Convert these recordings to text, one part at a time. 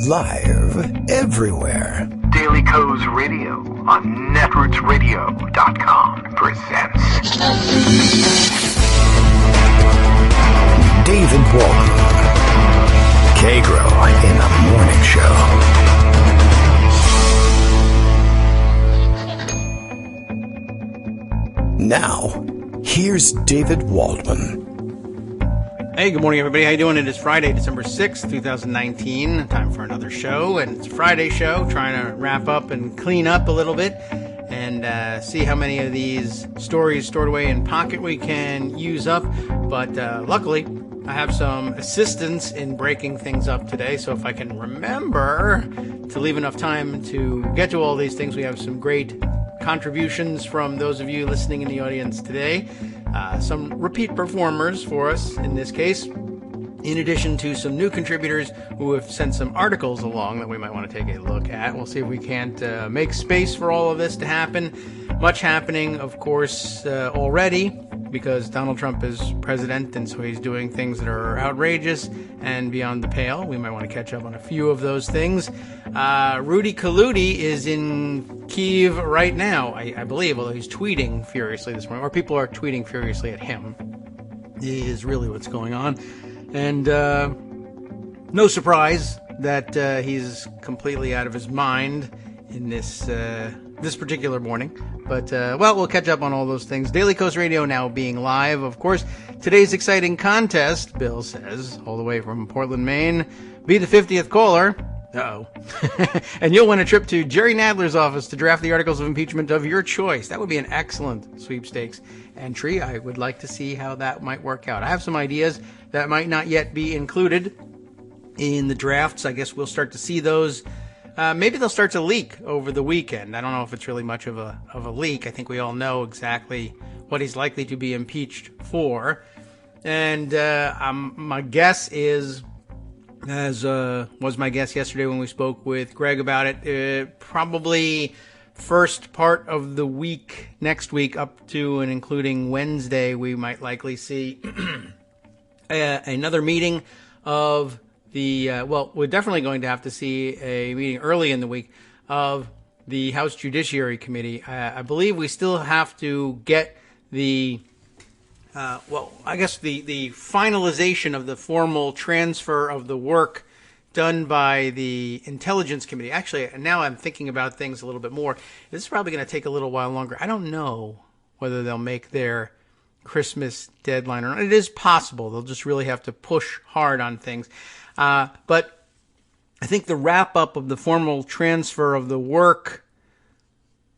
Live everywhere. Daily Co's Radio on netrootsradio.com presents David Walton. Kagro in the Morning Show. Now, here's David Waldman. Hey, good morning, everybody. How you doing? It is Friday, December 6th, 2019. Time for another show, and it's a Friday show, trying to wrap up and clean up a little bit and see how many of these stories stored away in Pocket we can use up. But luckily, I have some assistance in breaking things up today, so if I can remember to leave enough time to get to all these things, we have some great contributions from those of you listening in the audience today. Some repeat performers for us in this case, in addition to some new contributors who have sent some articles along that we might want to take a look at. We'll see if we can't make space for all of this to happen. Much happening, of course, already, because Donald Trump is president, and so he's doing things that are outrageous and beyond the pale. We might want to catch up on a few of those things. Rudy Kaludi is in Kyiv right now, I believe, although he's tweeting furiously this morning, or people are tweeting furiously at him, is really what's going on. And no surprise that he's completely out of his mind in this particular morning. But, well, we'll catch up on all those things. Daily Coast Radio now being live, of course. Today's exciting contest, Bill says, all the way from Portland, Maine. Be the 50th caller. Uh-oh. And you'll win a trip to Jerry Nadler's office to draft the articles of impeachment of your choice. That would be an excellent sweepstakes entry. I would like to see how that might work out. I have some ideas that might not yet be included in the drafts. I guess we'll start to see those. Maybe they'll start to leak over the weekend. I don't know if it's really much of a leak. I think we all know exactly what he's likely to be impeached for. And my guess is, as was my guess yesterday when we spoke with Greg about it, probably first part of the week, next week, up to and including Wednesday, we might likely see another meeting of well, we're definitely going to have to see a meeting early in the week of the House Judiciary Committee. I believe we still have to get the finalization of the formal transfer of the work done by the Intelligence Committee. Actually, now I'm thinking about things a little bit more. This is probably going to take a little while longer. I don't know whether they'll make their Christmas deadline or not. It is possible. They'll just really have to push hard on things. But I think the wrap-up of the formal transfer of the work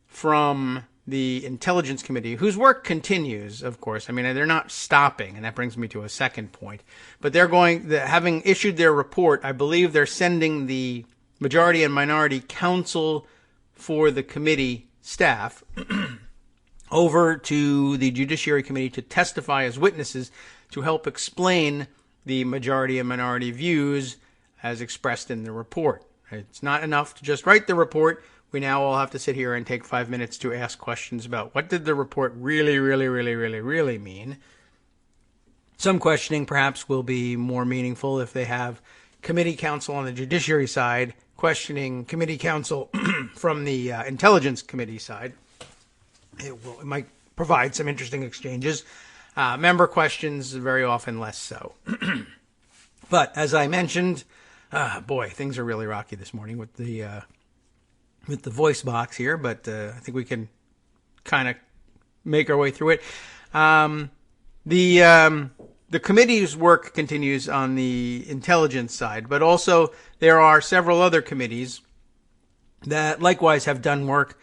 from the Intelligence Committee, whose work continues, of course. I mean, they're not stopping, and that brings me to a second point. But having issued their report, I believe they're sending the majority and minority counsel for the committee staff over to the Judiciary Committee to testify as witnesses to help explain the majority and minority views as expressed in the report. It's not enough to just write the report. We now all have to sit here and take 5 minutes to ask questions about what did the report really mean. Some questioning perhaps will be more meaningful if they have committee counsel on the judiciary side questioning committee counsel from the Intelligence Committee side. It might provide some interesting exchanges. Member questions, very often less so. But as I mentioned, boy, things are really rocky this morning with the voice box here, but I think we can kind of make our way through it. The committee's work continues on the intelligence side, but also there are several other committees that likewise have done work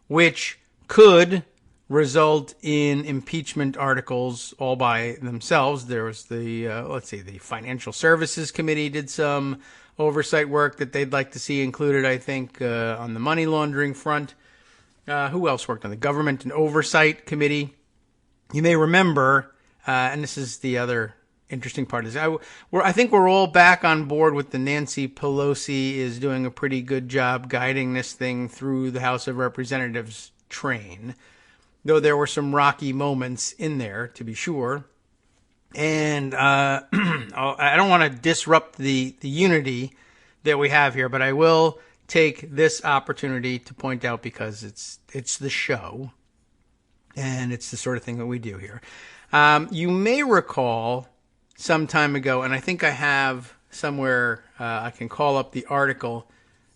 which could result in impeachment articles all by themselves. There was the Financial Services Committee did some oversight work that they'd like to see included, I think, on the money laundering front. Who else worked on the Government and Oversight Committee? You may remember, and this is the other interesting part, is I think we're all back on board with the Nancy Pelosi is doing a pretty good job guiding this thing through the House of Representatives train. Though there were some rocky moments in there, to be sure. And I don't want to disrupt the unity that we have here, but I will take this opportunity to point out because it's the show, and it's the sort of thing that we do here. You may recall some time ago, and I think I have somewhere, I can call up the article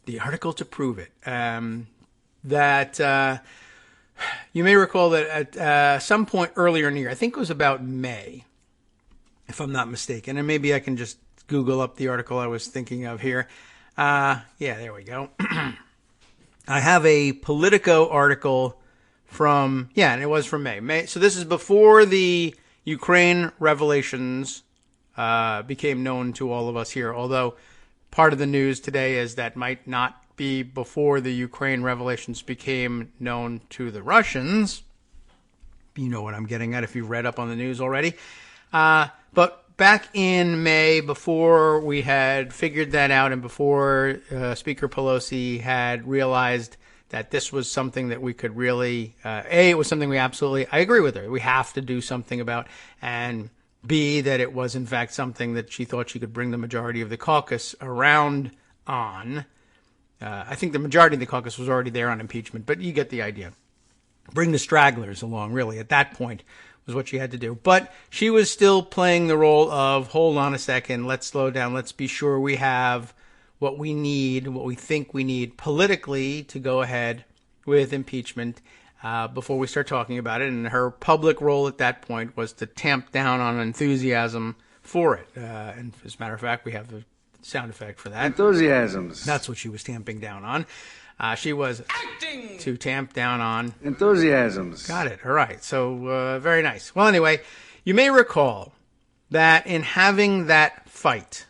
to prove it, that you may recall that at some point earlier in the year, I think it was about May, if I'm not mistaken, and maybe I can just Google up the article I was thinking of here. Yeah, there we go. I have a Politico article from, and it was from May. So this is before the Ukraine revelations became known to all of us here, although part of the news today is that might not be before the Ukraine revelations became known to the Russians. You know what I'm getting at if you've read up on the news already. But back in May, before we had figured that out and before Speaker Pelosi had realized that this was something that we could really, A, it was something we absolutely, I agree with her, we have to do something about, and B, that it was in fact something that she thought she could bring the majority of the caucus around on. I think the majority of the caucus was already there on impeachment, but you get the idea. Bring the stragglers along, really, at that point was what she had to do. But she was still playing the role of, hold on a second, let's slow down, let's be sure we have what we need, what we think we need politically to go ahead with impeachment before we start talking about it. And her public role at that point was to tamp down on enthusiasm for it. And as a matter of fact, we have the sound effect for that. Enthusiasms. That's what she was tamping down on. She was acting to tamp down on enthusiasms. Got it. All right. So very nice. Well, anyway, you may recall that in having that fight,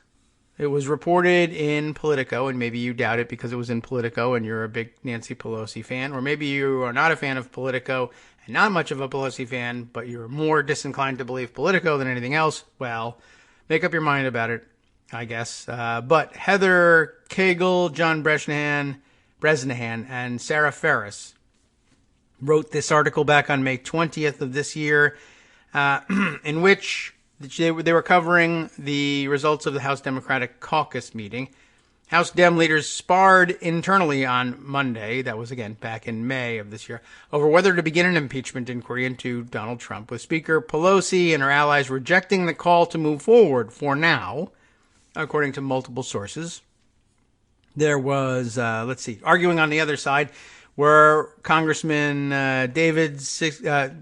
it was reported in Politico, and maybe you doubt it because it was in Politico and you're a big Nancy Pelosi fan, or maybe you are not a fan of Politico and not much of a Pelosi fan, but you're more disinclined to believe Politico than anything else. Well, make up your mind about it, I guess. But Heather Kagro, John Bresnahan, and Sarah Ferris wrote this article back on May 20th of this year, in which they were covering the results of the House Democratic Caucus meeting. House Dem leaders sparred internally on Monday, that was again back in May of this year, over whether to begin an impeachment inquiry into Donald Trump, with Speaker Pelosi and her allies rejecting the call to move forward for now, according to multiple sources. There was, arguing on the other side were Congressman David,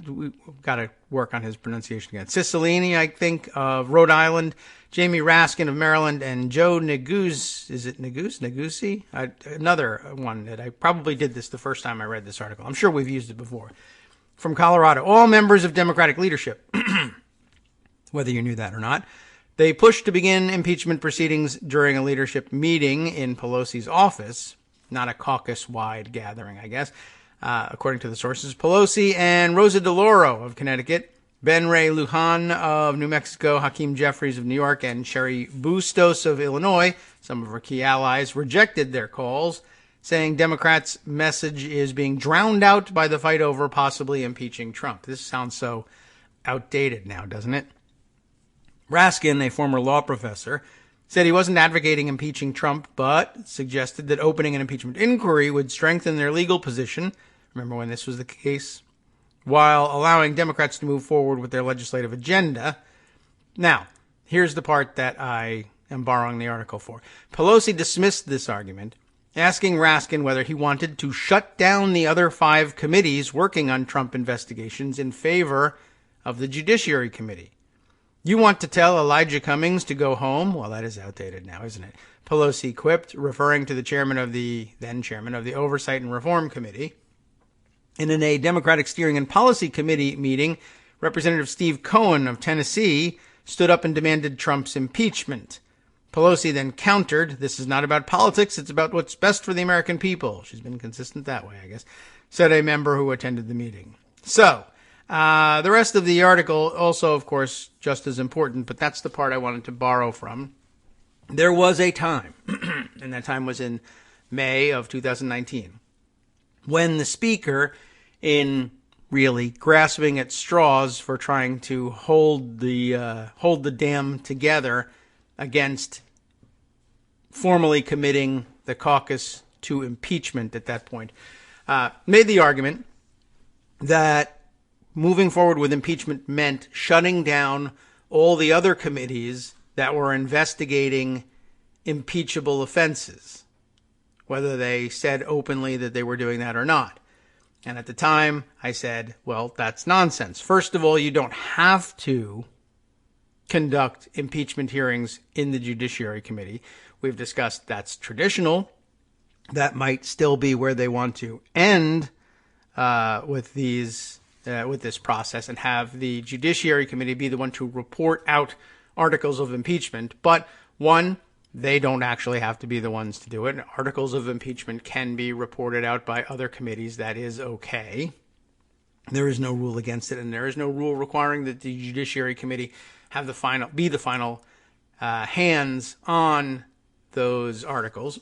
we got to work on his pronunciation again, Cicilline, I think, of Rhode Island, Jamie Raskin of Maryland, and Joe Neguse? Another one that I probably did this the first time I read this article. I'm sure we've used it before. From Colorado, all members of Democratic leadership, whether you knew that or not. They pushed to begin impeachment proceedings during a leadership meeting in Pelosi's office, not a caucus-wide gathering, I guess. According to the sources, Pelosi and Rosa DeLauro of Connecticut, Ben Ray Lujan of New Mexico, Hakeem Jeffries of New York, and Sherry Bustos of Illinois, some of her key allies, rejected their calls, saying Democrats' message is being drowned out by the fight over possibly impeaching Trump. This sounds so outdated now, doesn't it? Raskin, a former law professor, said he wasn't advocating impeaching Trump, but suggested that opening an impeachment inquiry would strengthen their legal position, remember when this was the case, while allowing Democrats to move forward with their legislative agenda. Now, here's the part that I am borrowing the article for. Pelosi dismissed this argument, asking Raskin whether he wanted to shut down the other 5 committees working on Trump investigations in favor of the Judiciary Committee. You want to tell Elijah Cummings to go home? Well, that is outdated now, isn't it? Pelosi quipped, referring to the then chairman of the Oversight and Reform Committee. And in a Democratic Steering and Policy Committee meeting, Representative Steve Cohen of Tennessee stood up and demanded Trump's impeachment. Pelosi then countered, this is not about politics, it's about what's best for the American people. She's been consistent that way, I guess, said a member who attended the meeting. So, the rest of the article also, of course, just as important, but that's the part I wanted to borrow from. There was a time, and that time was in May of 2019, when the speaker, in really grasping at straws for trying to hold the dam together against formally committing the caucus to impeachment at that point, made the argument that moving forward with impeachment meant shutting down all the other committees that were investigating impeachable offenses, whether they said openly that they were doing that or not. And at the time, I said, well, that's nonsense. First of all, you don't have to conduct impeachment hearings in the Judiciary Committee. We've discussed that's traditional. That might still be where they want to end with this process and have the Judiciary Committee be the one to report out articles of impeachment. But one, they don't actually have to be the ones to do it. Articles of impeachment can be reported out by other committees. That is okay. There is no rule against it, and there is no rule requiring that the Judiciary Committee have the final hands on those articles.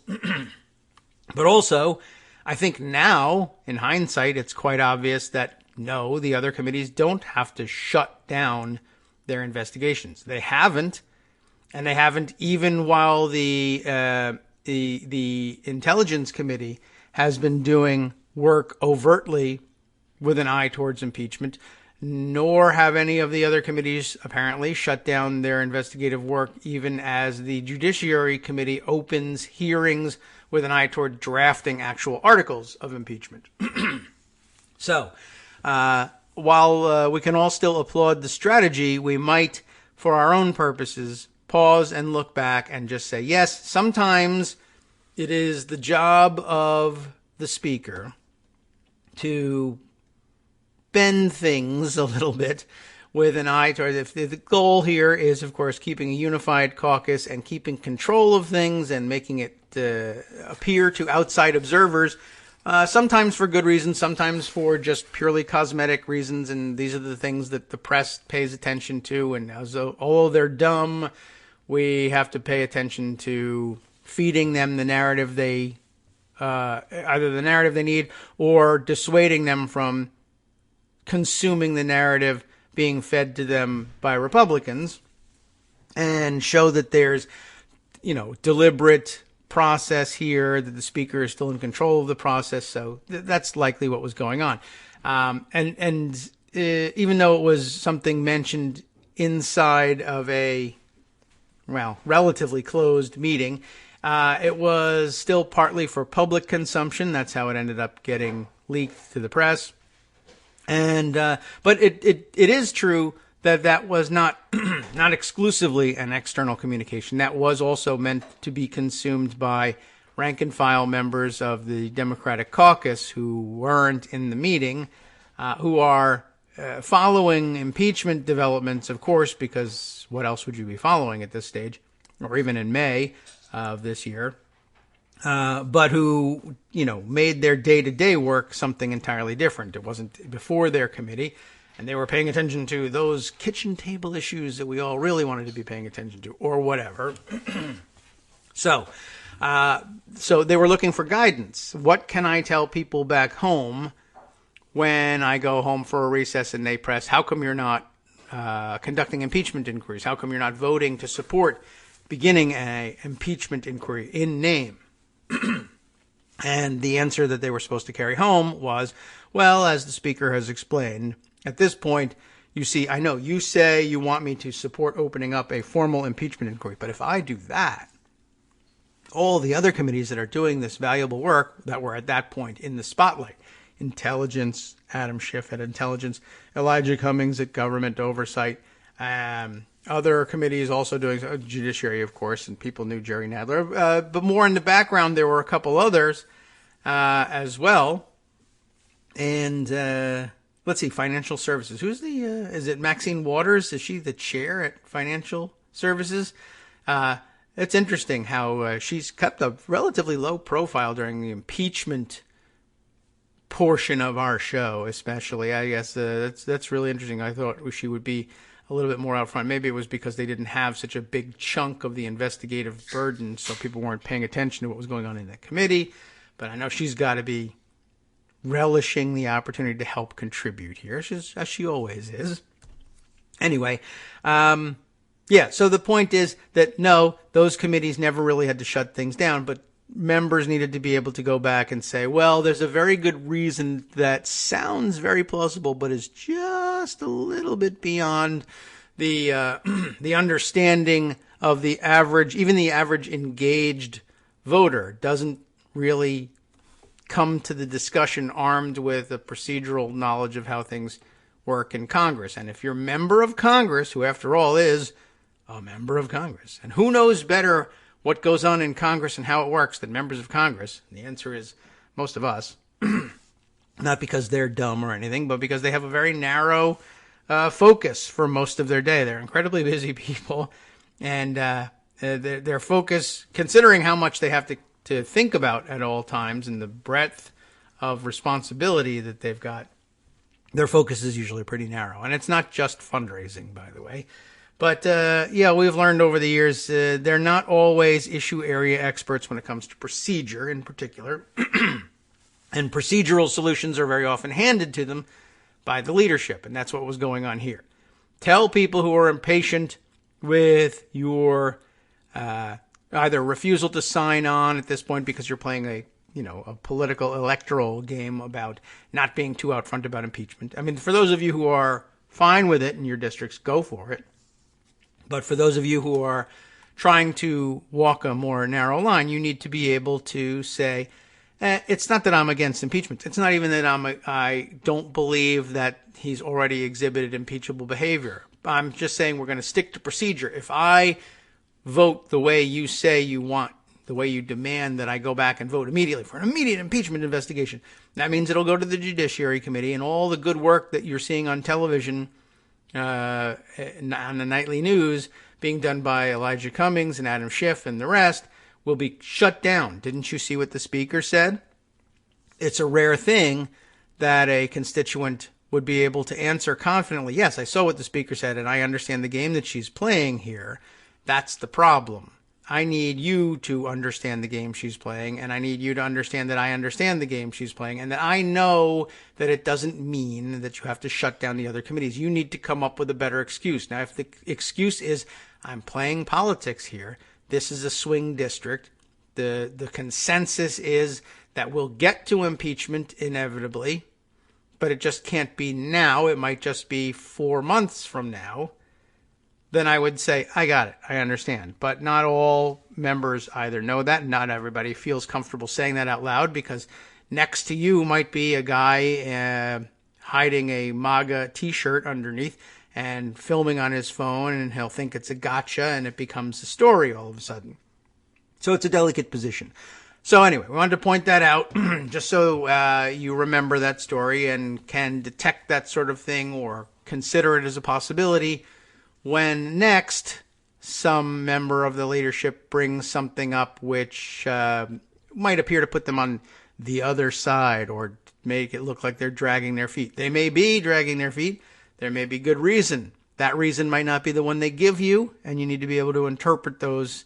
But also, I think now, in hindsight, it's quite obvious that no, the other committees don't have to shut down their investigations. They haven't. And they haven't even while the Intelligence Committee has been doing work overtly with an eye towards impeachment, nor have any of the other committees apparently shut down their investigative work even as the Judiciary Committee opens hearings with an eye toward drafting actual articles of impeachment. So, while we can all still applaud the strategy, we might, for our own purposes, pause and look back and just say, yes, sometimes it is the job of the speaker to bend things a little bit with an eye toward if the goal here is, of course, keeping a unified caucus and keeping control of things and making it appear to outside observers, sometimes for good reasons, sometimes for just purely cosmetic reasons. And these are the things that the press pays attention to. And although they're dumb, we have to pay attention to feeding them the narrative either the narrative they need or dissuading them from consuming the narrative being fed to them by Republicans, and show that there's, deliberate process here, that the speaker is still in control of the process. So that's likely what was going on. And even though it was something mentioned inside of a relatively closed meeting, it was still partly for public consumption. That's how it ended up getting leaked to the press. And but it is true that was not not exclusively an external communication. That was also meant to be consumed by rank and file members of the Democratic caucus who weren't in the meeting, who are following impeachment developments, of course, because what else would you be following at this stage, or even in May of this year, but who, made their day-to-day work something entirely different. It wasn't before their committee, and they were paying attention to those kitchen table issues that we all really wanted to be paying attention to, or whatever. So they were looking for guidance. What can I tell people back home when I go home for a recess and they press, how come you're not conducting impeachment inquiries? How come you're not voting to support beginning an impeachment inquiry in name? And the answer that they were supposed to carry home was, well, as the speaker has explained, at this point, you see, I know you say you want me to support opening up a formal impeachment inquiry, but if I do that, all the other committees that are doing this valuable work that were at that point in the spotlight, Intelligence, Adam Schiff at Intelligence, Elijah Cummings at Government Oversight, other committees also doing Judiciary, of course, and people knew Jerry Nadler. But more in the background, there were a couple others as well. And let's see, Financial Services. Who's is it Maxine Waters? Is she the chair at Financial Services? It's interesting how she's kept a relatively low profile during the impeachment portion of our show, especially. I guess that's really interesting. I thought she would be a little bit more out front. Maybe it was because they didn't have such a big chunk of the investigative burden, so people weren't paying attention to what was going on in that committee. But I know she's got to be relishing the opportunity to help contribute here, as she always is. Anyway, Yeah, so the point is that no, those committees never really had to shut things down, but members needed to be able to go back and say, well, there's a very good reason that sounds very plausible, but is just a little bit beyond the the understanding of the average, even the average engaged voter doesn't really come to the discussion armed with a procedural knowledge of how things work in Congress. And if you're a member of Congress, who after all is a member of Congress, and who knows better what goes on in Congress and how it works than members of Congress? And the answer is most of us. Not because they're dumb or anything, but because they have a very narrow focus for most of their day. They're incredibly busy people, and their focus, considering how much they have to think about at all times and the breadth of responsibility that they've got, their focus is usually pretty narrow. And it's not just fundraising, by the way. But, yeah, we've learned over the years they're not always issue area experts when it comes to procedure in particular. And procedural solutions are very often handed to them by the leadership. And that's what was going on here. Tell people who are impatient with your either refusal to sign on at this point because you're playing a political electoral game about not being too out front about impeachment. I mean, for those of you who are fine with it in your districts, go for it. But for those of you who are trying to walk a more narrow line, you need to be able to say, it's not that I'm against impeachment. It's not even that I don't believe that he's already exhibited impeachable behavior. I'm just saying we're going to stick to procedure. If I vote the way you say you want, the way you demand that I go back and vote immediately for an immediate impeachment investigation, that means it'll go to the Judiciary Committee, and all the good work that you're seeing on television on the nightly news being done by Elijah Cummings and Adam Schiff and the rest will be shut down. Didn't you see what the speaker said? It's a rare thing that a constituent would be able to answer confidently, yes, I saw what the speaker said and I understand the game that she's playing here. That's the problem. I need you to understand the game she's playing, and I need you to understand that I understand the game she's playing, and that I know that it doesn't mean that you have to shut down the other committees. You need to come up with a better excuse. Now, if the excuse is, I'm playing politics here, this is a swing district, the consensus is that we'll get to impeachment inevitably, but it just can't be now. It might just be 4 months from now. Then I would say, I got it, I understand. But not all members either know that, not everybody feels comfortable saying that out loud, because next to you might be a guy hiding a MAGA t-shirt underneath and filming on his phone, and he'll think it's a gotcha, and it becomes a story all of a sudden. So it's a delicate position. So anyway, we wanted to point that out, just so you remember that story and can detect that sort of thing or consider it as a possibility when next some member of the leadership brings something up which might appear to put them on the other side or make it look like they're dragging their feet. They may be dragging their feet. There may be good reason. That reason might not be the one they give you, and you need to be able to interpret those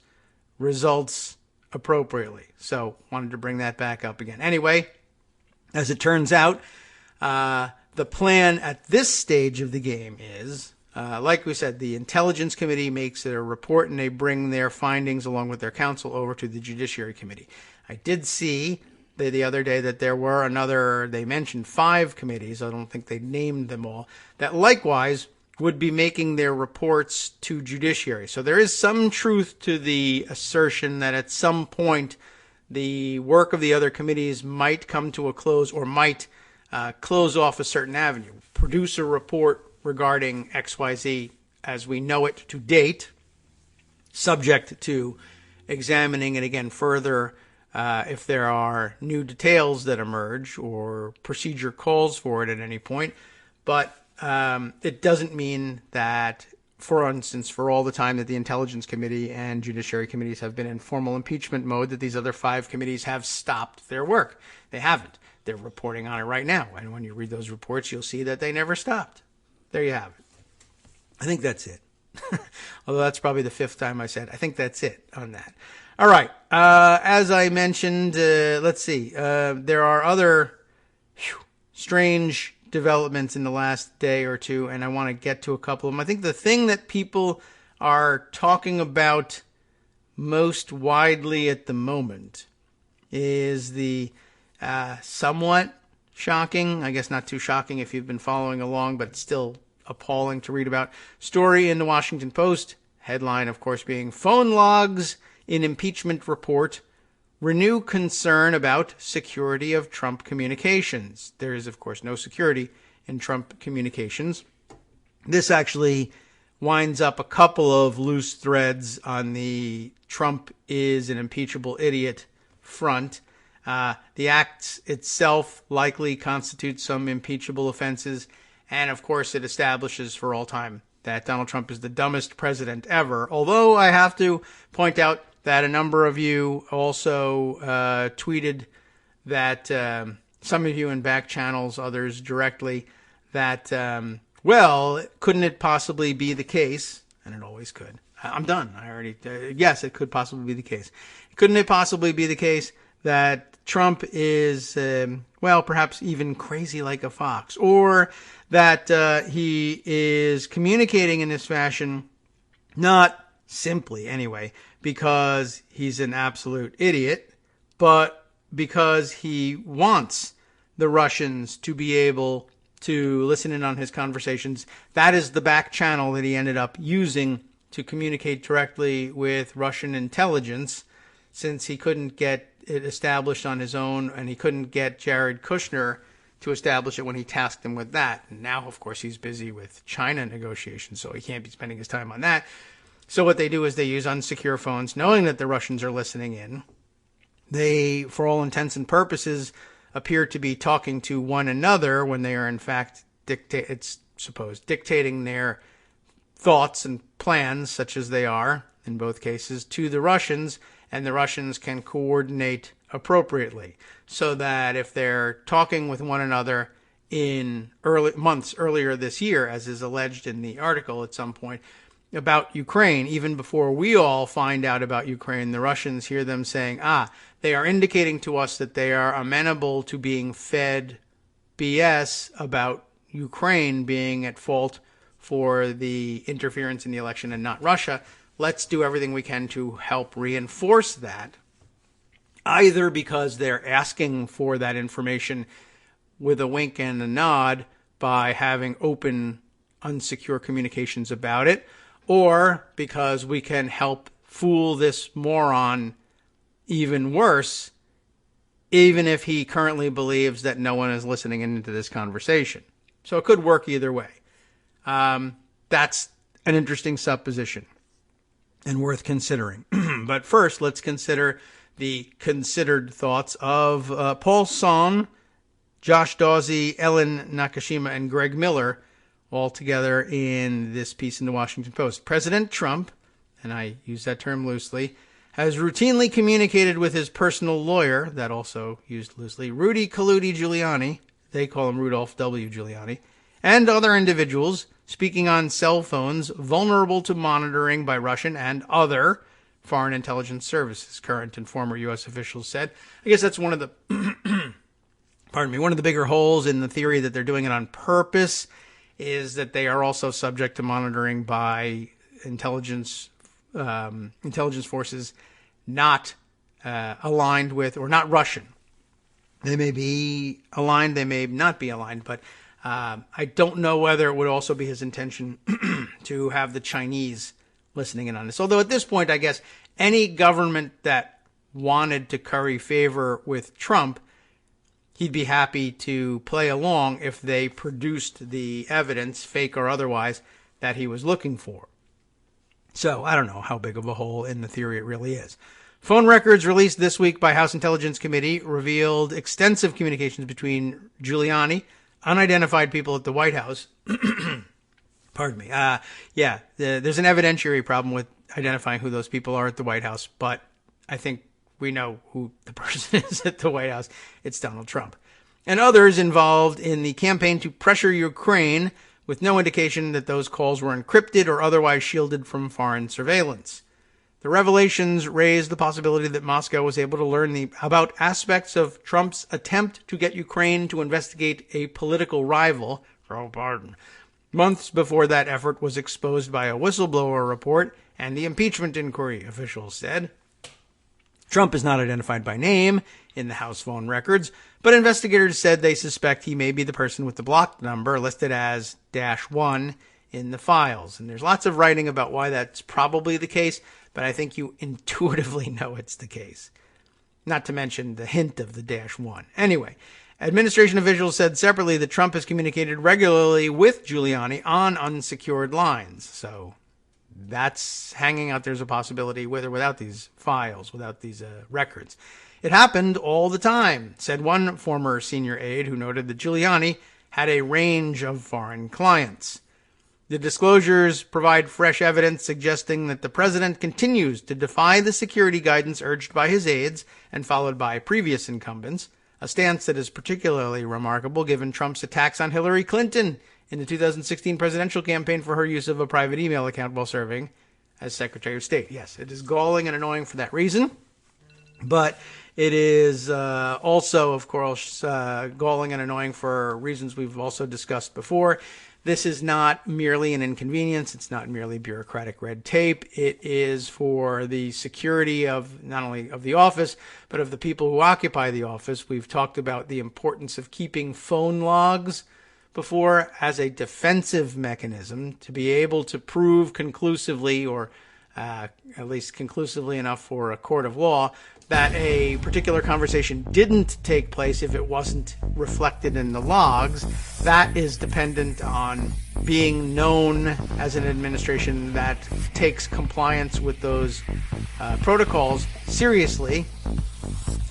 results appropriately. So wanted to bring that back up again. Anyway, as it turns out, the plan at this stage of the game is, like we said, the Intelligence Committee makes a report and they bring their findings along with their counsel over to the Judiciary Committee. I did see the other day that there were they mentioned 5 committees, I don't think they named them all, that likewise would be making their reports to Judiciary. So there is some truth to the assertion that at some point the work of the other committees might come to a close or might close off a certain avenue, produce a report regarding XYZ as we know it to date, subject to examining it again further if there are new details that emerge or procedure calls for it at any point. But it doesn't mean that, for instance, for all the time that the Intelligence Committee and Judiciary Committees have been in formal impeachment mode, that these other 5 committees have stopped their work. They haven't. They're reporting on it right now. And when you read those reports, you'll see that they never stopped. There you have it. I think that's it. Although that's probably the 5th time I said, I think that's it on that. All right. As I mentioned, let's see. There are other strange developments in the last day or two, and I want to get to a couple of them. I think the thing that people are talking about most widely at the moment is the somewhat shocking, I guess not too shocking if you've been following along, but still appalling to read about, story in the Washington Post. Headline, of course, being Phone Logs in Impeachment Report Renew Concern About Security of Trump Communications. There is, of course, no security in Trump communications. This actually winds up a couple of loose threads on the Trump is an impeachable idiot front. The act itself likely constitutes some impeachable offenses. And, of course, it establishes for all time that Donald Trump is the dumbest president ever. Although I have to point out that a number of you also tweeted that, some of you in back channels, others directly, that, well, couldn't it possibly be the case, and it always could. I'm done. Yes, it could possibly be the case. Couldn't it possibly be the case that Trump is, well, perhaps even crazy like a fox, or that he is communicating in this fashion, not simply anyway, because he's an absolute idiot, but because he wants the Russians to be able to listen in on his conversations. That is the back channel that he ended up using to communicate directly with Russian intelligence, since he couldn't get it established on his own, and he couldn't get Jared Kushner to establish it when he tasked him with that. And now, of course, he's busy with China negotiations, so he can't be spending his time on that. So what they do is they use unsecure phones, knowing that the Russians are listening in. They, for all intents and purposes, appear to be talking to one another when they are, in fact, dictating their thoughts and plans, such as they are, in both cases, to the Russians, and the Russians can coordinate appropriately, so that if they're talking with one another in months earlier this year, as is alleged in the article at some point, about Ukraine, even before we all find out about Ukraine, the Russians hear them saying, they are indicating to us that they are amenable to being fed BS about Ukraine being at fault for the interference in the election and not Russia. Let's do everything we can to help reinforce that, either because they're asking for that information with a wink and a nod by having open, unsecure communications about it, or because we can help fool this moron even worse, even if he currently believes that no one is listening into this conversation. So it could work either way. That's an interesting supposition and worth considering. But first, let's consider the considered thoughts of Paul Son, Josh Dawsey, Ellen Nakashima, and Greg Miller, all together in this piece in the Washington Post. President Trump, and I use that term loosely, has routinely communicated with his personal lawyer, that also used loosely, Rudy Giuliani, they call him Rudolph W. Giuliani, and other individuals speaking on cell phones vulnerable to monitoring by Russian and other foreign intelligence services, current and former U.S. officials said. I guess that's one of the, one of the bigger holes in the theory that they're doing it on purpose, is that they are also subject to monitoring by intelligence forces not aligned with, or not Russian. They may be aligned, they may not be aligned, but I don't know whether it would also be his intention to have the Chinese listening in on this. Although at this point, I guess any government that wanted to curry favor with Trump, he'd be happy to play along if they produced the evidence, fake or otherwise, that he was looking for. So I don't know how big of a hole in the theory it really is. Phone records released this week by House Intelligence Committee revealed extensive communications between Giuliani, unidentified people at the White House. Pardon me. There's an evidentiary problem with identifying who those people are at the White House, but I think we know who the person is at the White House. It's Donald Trump. And others involved in the campaign to pressure Ukraine, with no indication that those calls were encrypted or otherwise shielded from foreign surveillance. The revelations raised the possibility that Moscow was able to learn about aspects of Trump's attempt to get Ukraine to investigate a political rival, Joe Biden, months before that effort was exposed by a whistleblower report and the impeachment inquiry, officials said. Trump is not identified by name in the House phone records, but investigators said they suspect he may be the person with the blocked number listed as -1 in the files. And there's lots of writing about why that's probably the case, but I think you intuitively know it's the case. Not to mention the hint of the -1. Anyway, administration officials said separately that Trump has communicated regularly with Giuliani on unsecured lines. So that's hanging out there as a possibility with or without these files, without these records. It happened all the time, said one former senior aide who noted that Giuliani had a range of foreign clients. The disclosures provide fresh evidence suggesting that the president continues to defy the security guidance urged by his aides and followed by previous incumbents, a stance that is particularly remarkable given Trump's attacks on Hillary Clinton in the 2016 presidential campaign for her use of a private email account while serving as Secretary of State. Yes, it is galling and annoying for that reason, but it is also, of course, galling and annoying for reasons we've also discussed before. This is not merely an inconvenience. It's not merely bureaucratic red tape. It is for the security of not only of the office, but of the people who occupy the office. We've talked about the importance of keeping phone logs before as a defensive mechanism to be able to prove conclusively, or at least conclusively enough for a court of law, that a particular conversation didn't take place if it wasn't reflected in the logs. That is dependent on being known as an administration that takes compliance with those protocols seriously.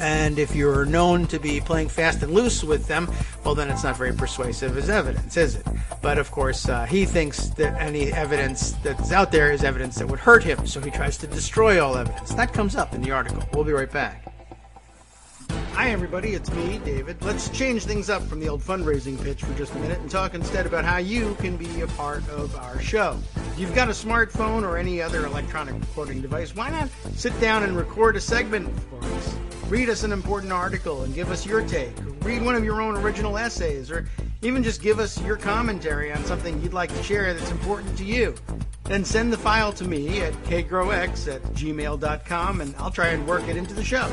And if you're known to be playing fast and loose with them, well, then it's not very persuasive as evidence, is it? But of course, he thinks that any evidence that's out there is evidence that would hurt him, so he tries to destroy all evidence. That comes up in the article. We'll be right back. Hi, everybody. It's me, David. Let's change things up from the old fundraising pitch for just a minute and talk instead about how you can be a part of our show. If you've got a smartphone or any other electronic recording device, why not sit down and record a segment for us? Read us an important article and give us your take. Or read one of your own original essays, or even just give us your commentary on something you'd like to share that's important to you. Then send the file to me at kagrox@gmail.com, and I'll try and work it into the show.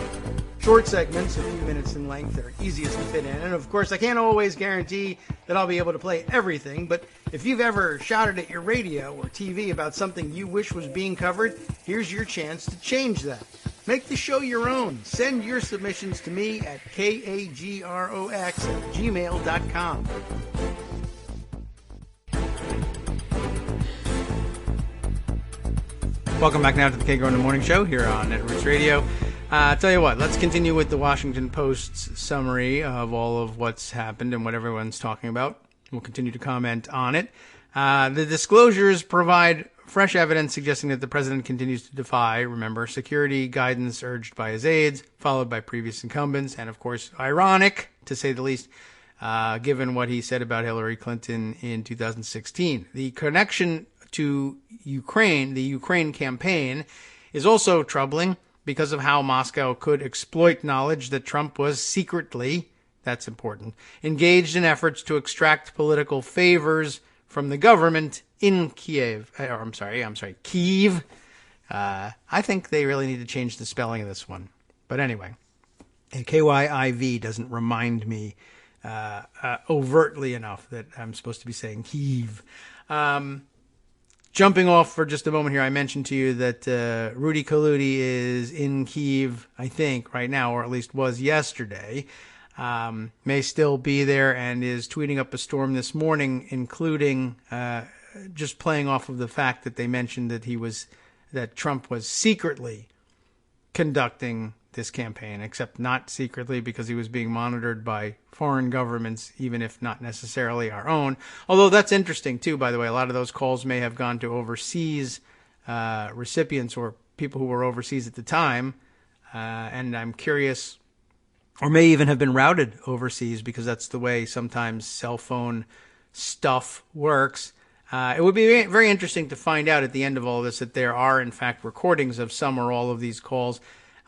Short segments, a few minutes in length, are easiest to fit in. And of course, I can't always guarantee that I'll be able to play everything, but if you've ever shouted at your radio or TV about something you wish was being covered, here's your chance to change that. Make the show your own. Send your submissions to me at kagrox@gmail.com. Welcome back now to the Kagro in the Morning Show here on Networks Radio. Tell you what, let's continue with the Washington Post's summary of all of what's happened and what everyone's talking about. We'll continue to comment on it. The disclosures provide fresh evidence suggesting that the president continues to defy, remember, security guidance urged by his aides, followed by previous incumbents, and of course, ironic, to say the least, given what he said about Hillary Clinton in 2016. The connection to Ukraine, the Ukraine campaign, is also troubling because of how Moscow could exploit knowledge that Trump was secretly, that's important, engaged in efforts to extract political favors from the government in Kiev. Kyiv. I think they really need to change the spelling of this one. But anyway, and KYIV doesn't remind me overtly enough that I'm supposed to be saying Kyiv. Jumping off for just a moment here, I mentioned to you that Rudy Kaludi is in Kyiv, I think, right now, or at least was yesterday. May still be there and is tweeting up a storm this morning, including just playing off of the fact that they mentioned that Trump was secretly conducting this campaign, except not secretly because he was being monitored by foreign governments, even if not necessarily our own. Although that's interesting too, by the way. A lot of those calls may have gone to overseas recipients or people who were overseas at the time. And I'm curious, or may even have been routed overseas because that's the way sometimes cell phone stuff works. It would be very interesting to find out at the end of all this that there are, in fact, recordings of some or all of these calls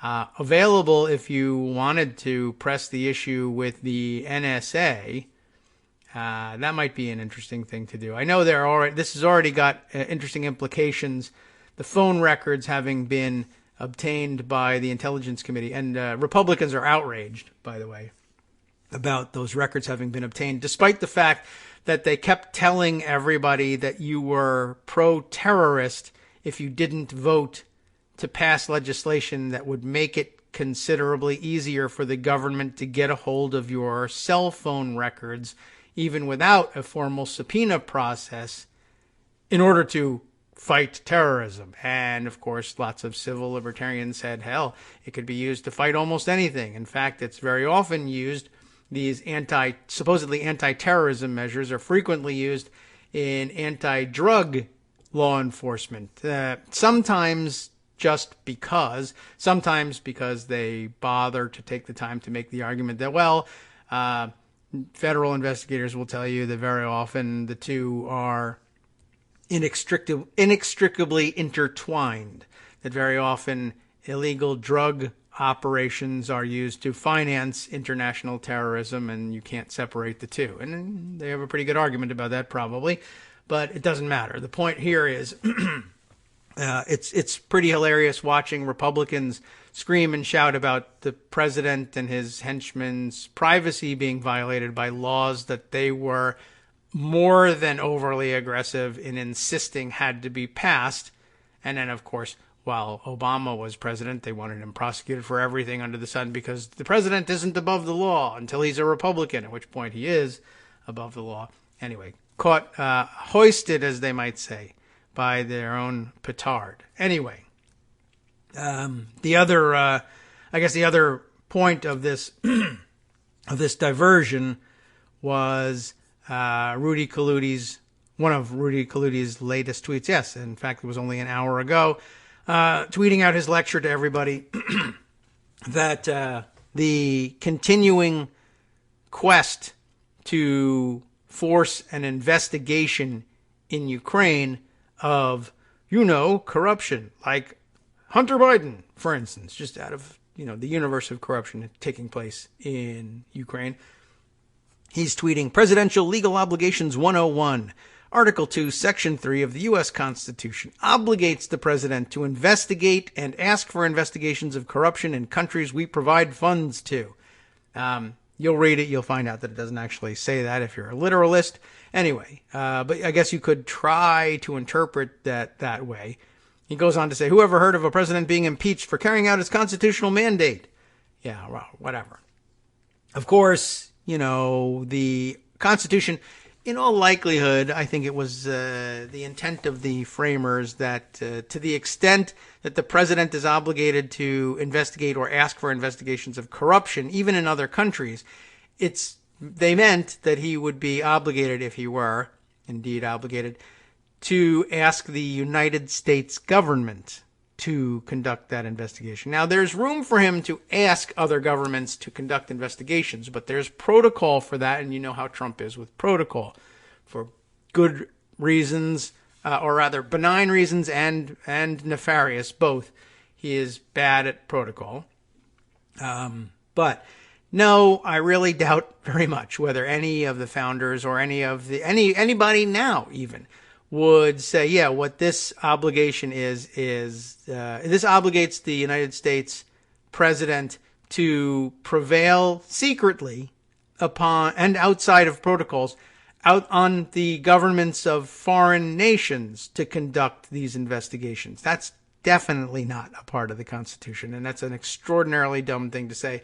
available if you wanted to press the issue with the NSA That might be an interesting thing to do. I know this has already got interesting implications. The phone records having been obtained by the Intelligence Committee, and Republicans are outraged, by the way, about those records having been obtained, despite the fact that they kept telling everybody that you were pro-terrorist if you didn't vote to pass legislation that would make it considerably easier for the government to get a hold of your cell phone records, even without a formal subpoena process, in order to fight terrorism. And, of course, lots of civil libertarians said, hell, it could be used to fight almost anything. In fact, it's very often used. These supposedly anti-terrorism measures are frequently used in anti-drug law enforcement. Sometimes because they bother to take the time to make the argument that, federal investigators will tell you that very often the two are inextricably intertwined, that very often illegal drug operations are used to finance international terrorism, and you can't separate the two. And they have a pretty good argument about that, probably, but it doesn't matter. The point here is it's pretty hilarious watching Republicans scream and shout about the president and his henchmen's privacy being violated by laws that they were more than overly aggressive in insisting had to be passed. And then, of course, while Obama was president, they wanted him prosecuted for everything under the sun because the president isn't above the law until he's a Republican, at which point he is above the law. Anyway, hoisted, as they might say, by their own petard. Anyway, the other point of this of this diversion was Rudy Kaluti's latest tweets. Yes, in fact, it was only an hour ago, tweeting out his lecture to everybody that the continuing quest to force an investigation in Ukraine of, corruption, like Hunter Biden, for instance, just out of, the universe of corruption taking place in Ukraine. He's tweeting, Presidential Legal Obligations 101, Article 2, Section 3 of the U.S. Constitution obligates the president to investigate and ask for investigations of corruption in countries we provide funds to. You'll read it, you'll find out that it doesn't actually say that if you're a literalist. Anyway, but I guess you could try to interpret that way. He goes on to say, whoever heard of a president being impeached for carrying out his constitutional mandate? Yeah, well, whatever. Of course, the Constitution, in all likelihood, I think it was the intent of the framers that to the extent that the president is obligated to investigate or ask for investigations of corruption, even in other countries, they meant that he would be obligated, if he were indeed obligated, to ask the United States government to conduct that investigation. Now, there's room for him to ask other governments to conduct investigations, but there's protocol for that, and you know how Trump is with protocol. For good reasons, or rather benign reasons and nefarious, both, he is bad at protocol. But no, I really doubt very much whether any of the founders or anybody now even would say, yeah, what this obligation is this obligates the United States president to prevail secretly upon and outside of protocols out on the governments of foreign nations to conduct these investigations. That's definitely not a part of the Constitution, and that's an extraordinarily dumb thing to say,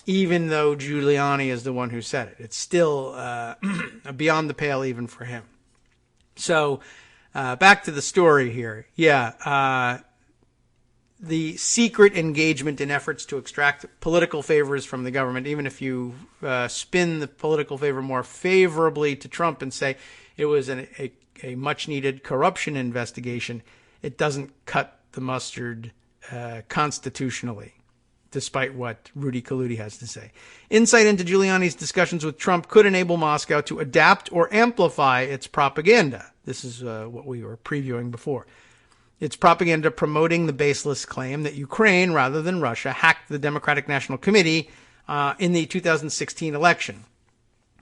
even though Giuliani is the one who said it. It's still beyond the pale even for him. So, back to the story here. Yeah, the secret engagement in efforts to extract political favors from the government, even if you spin the political favor more favorably to Trump and say it was a much-needed corruption investigation, it doesn't cut the mustard constitutionally, despite what Rudy Kaluti has to say. Insight into Giuliani's discussions with Trump could enable Moscow to adapt or amplify its propaganda. This is what we were previewing before. Its propaganda promoting the baseless claim that Ukraine, rather than Russia, hacked the Democratic National Committee in the 2016 election.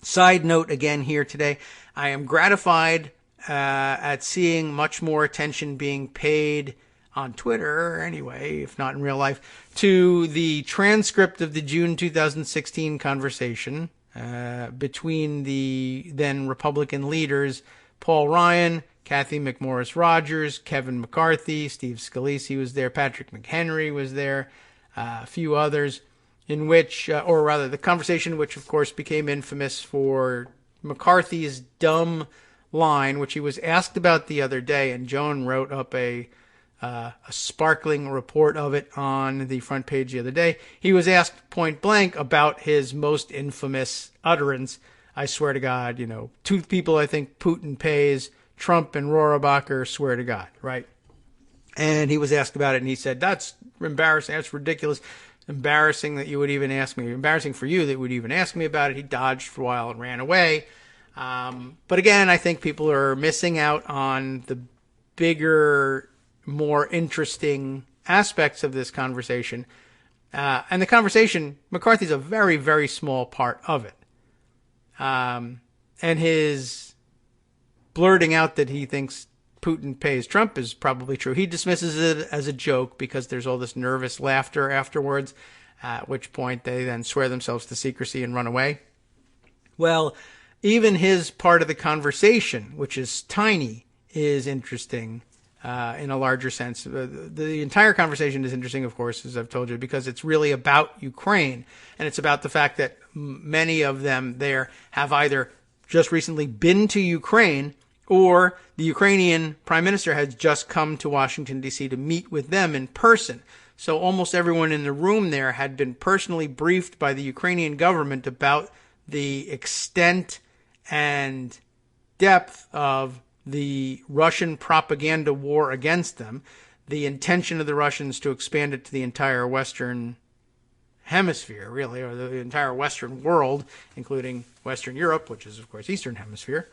Side note again here today, I am gratified at seeing much more attention being paid on Twitter, anyway, if not in real life, to the transcript of the June 2016 conversation between the then Republican leaders, Paul Ryan, Kathy McMorris Rodgers, Kevin McCarthy, Steve Scalise was there, Patrick McHenry was there, a few others, in which, or rather the conversation, which of course became infamous for McCarthy's dumb line, which he was asked about the other day, and Joan wrote up a sparkling report of it on the front page the other day. He was asked point blank about his most infamous utterance. I swear to God, two people I think Putin pays, Trump and Rohrabacher, swear to God, right? And he was asked about it, and he said, that's embarrassing, that's ridiculous, embarrassing that you would even ask me, embarrassing for you that you would even ask me about it. He dodged for a while and ran away. But again, I think people are missing out on the bigger, more interesting aspects of this conversation. And the conversation, McCarthy's a very, very small part of it. And his blurting out that he thinks Putin pays Trump is probably true. He dismisses it as a joke because there's all this nervous laughter afterwards, at which point they then swear themselves to secrecy and run away. Well, even his part of the conversation, which is tiny, is interesting in a larger sense. The entire conversation is interesting, of course, as I've told you, because it's really about Ukraine. And it's about the fact that many of them there have either just recently been to Ukraine, or the Ukrainian prime minister has just come to Washington, D.C. to meet with them in person. So almost everyone in the room there had been personally briefed by the Ukrainian government about the extent and depth of the Russian propaganda war against them, the intention of the Russians to expand it to the entire Western Hemisphere, really, or the entire Western world, including Western Europe, which is, of course, Eastern Hemisphere,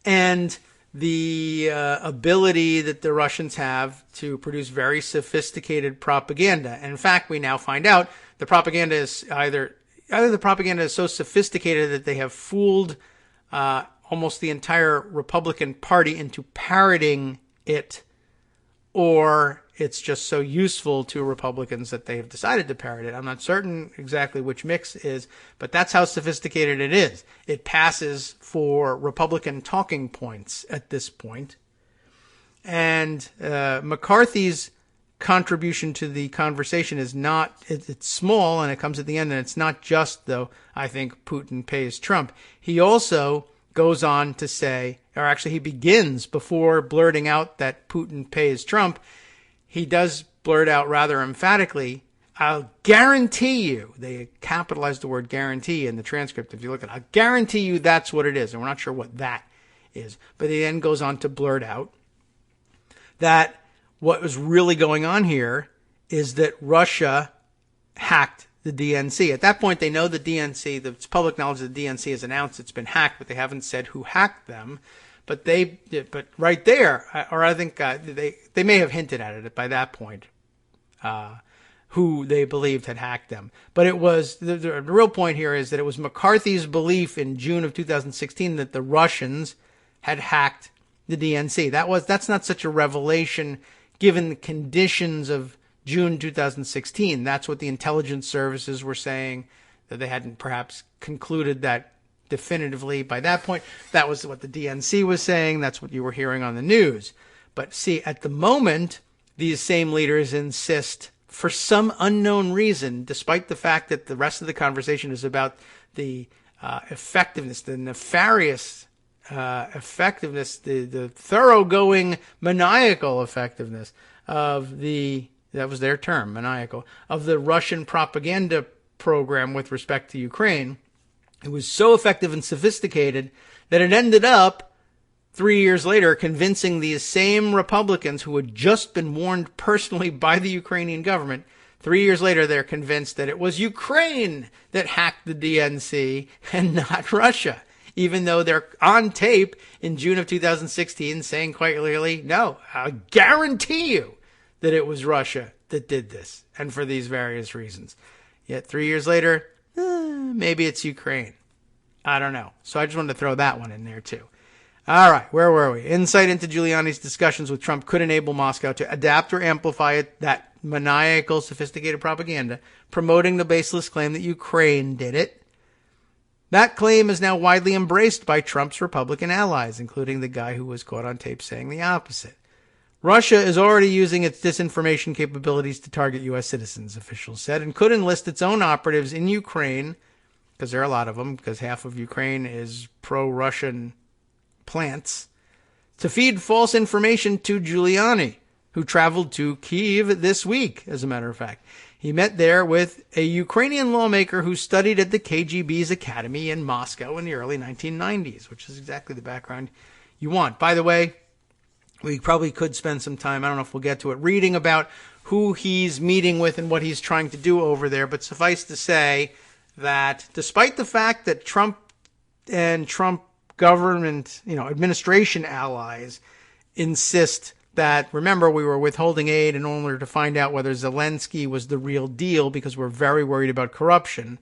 and the ability that the Russians have to produce very sophisticated propaganda. And in fact, we now find out the propaganda is either the propaganda is so sophisticated that they have fooled almost the entire Republican Party into parroting it, or it's just so useful to Republicans that they have decided to parrot it. I'm not certain exactly which mix is, but that's how sophisticated it is. It passes for Republican talking points at this point. And McCarthy's contribution to the conversation is not, it's small and it comes at the end, and it's not just, though, I think Putin pays Trump. He also goes on to say, or actually he begins before blurting out that Putin pays Trump, he does blurt out rather emphatically, I'll guarantee you, they capitalize the word guarantee in the transcript if you look at it, I'll guarantee you that's what it is, and we're not sure what that is. But he then goes on to blurt out that what was really going on here is that Russia hacked the DNC. At that point, they know the DNC, it's public knowledge that the DNC has announced it's been hacked, but they haven't said who hacked them. But right there, or I think they may have hinted at it by that point, who they believed had hacked them. But it was, the real point here is that it was McCarthy's belief in June of 2016 that the Russians had hacked the DNC. That's not such a revelation given the conditions of June 2016. That's what the intelligence services were saying, that they hadn't perhaps concluded that definitively by that point. That was what the DNC was saying. That's what you were hearing on the news. But see, at the moment, these same leaders insist, for some unknown reason, despite the fact that the rest of the conversation is about the effectiveness, the nefarious effectiveness, the thoroughgoing, maniacal effectiveness of that was their term, maniacal, of the Russian propaganda program with respect to Ukraine. It was so effective and sophisticated that it ended up 3 years later convincing these same Republicans who had just been warned personally by the Ukrainian government. 3 years later, they're convinced that it was Ukraine that hacked the DNC and not Russia, even though they're on tape in June of 2016 saying quite clearly, no, I guarantee you that it was Russia that did this, and for these various reasons. Yet 3 years later, maybe it's Ukraine. I don't know. So I just wanted to throw that one in there too. All right, where were we? Insight into Giuliani's discussions with Trump could enable Moscow to adapt or amplify that maniacal, sophisticated propaganda, promoting the baseless claim that Ukraine did it. That claim is now widely embraced by Trump's Republican allies, including the guy who was caught on tape saying the opposite. Russia is already using its disinformation capabilities to target U.S. citizens, officials said, and could enlist its own operatives in Ukraine, because there are a lot of them, because half of Ukraine is pro-Russian plants, to feed false information to Giuliani, who traveled to Kyiv this week, as a matter of fact. He met there with a Ukrainian lawmaker who studied at the KGB's academy in Moscow in the early 1990s, which is exactly the background you want. By the way, we probably could spend some time, I don't know if we'll get to it, reading about who he's meeting with and what he's trying to do over there. But suffice to say that despite the fact that Trump and Trump government, administration allies insist that, remember, we were withholding aid in order to find out whether Zelensky was the real deal because we're very worried about corruption.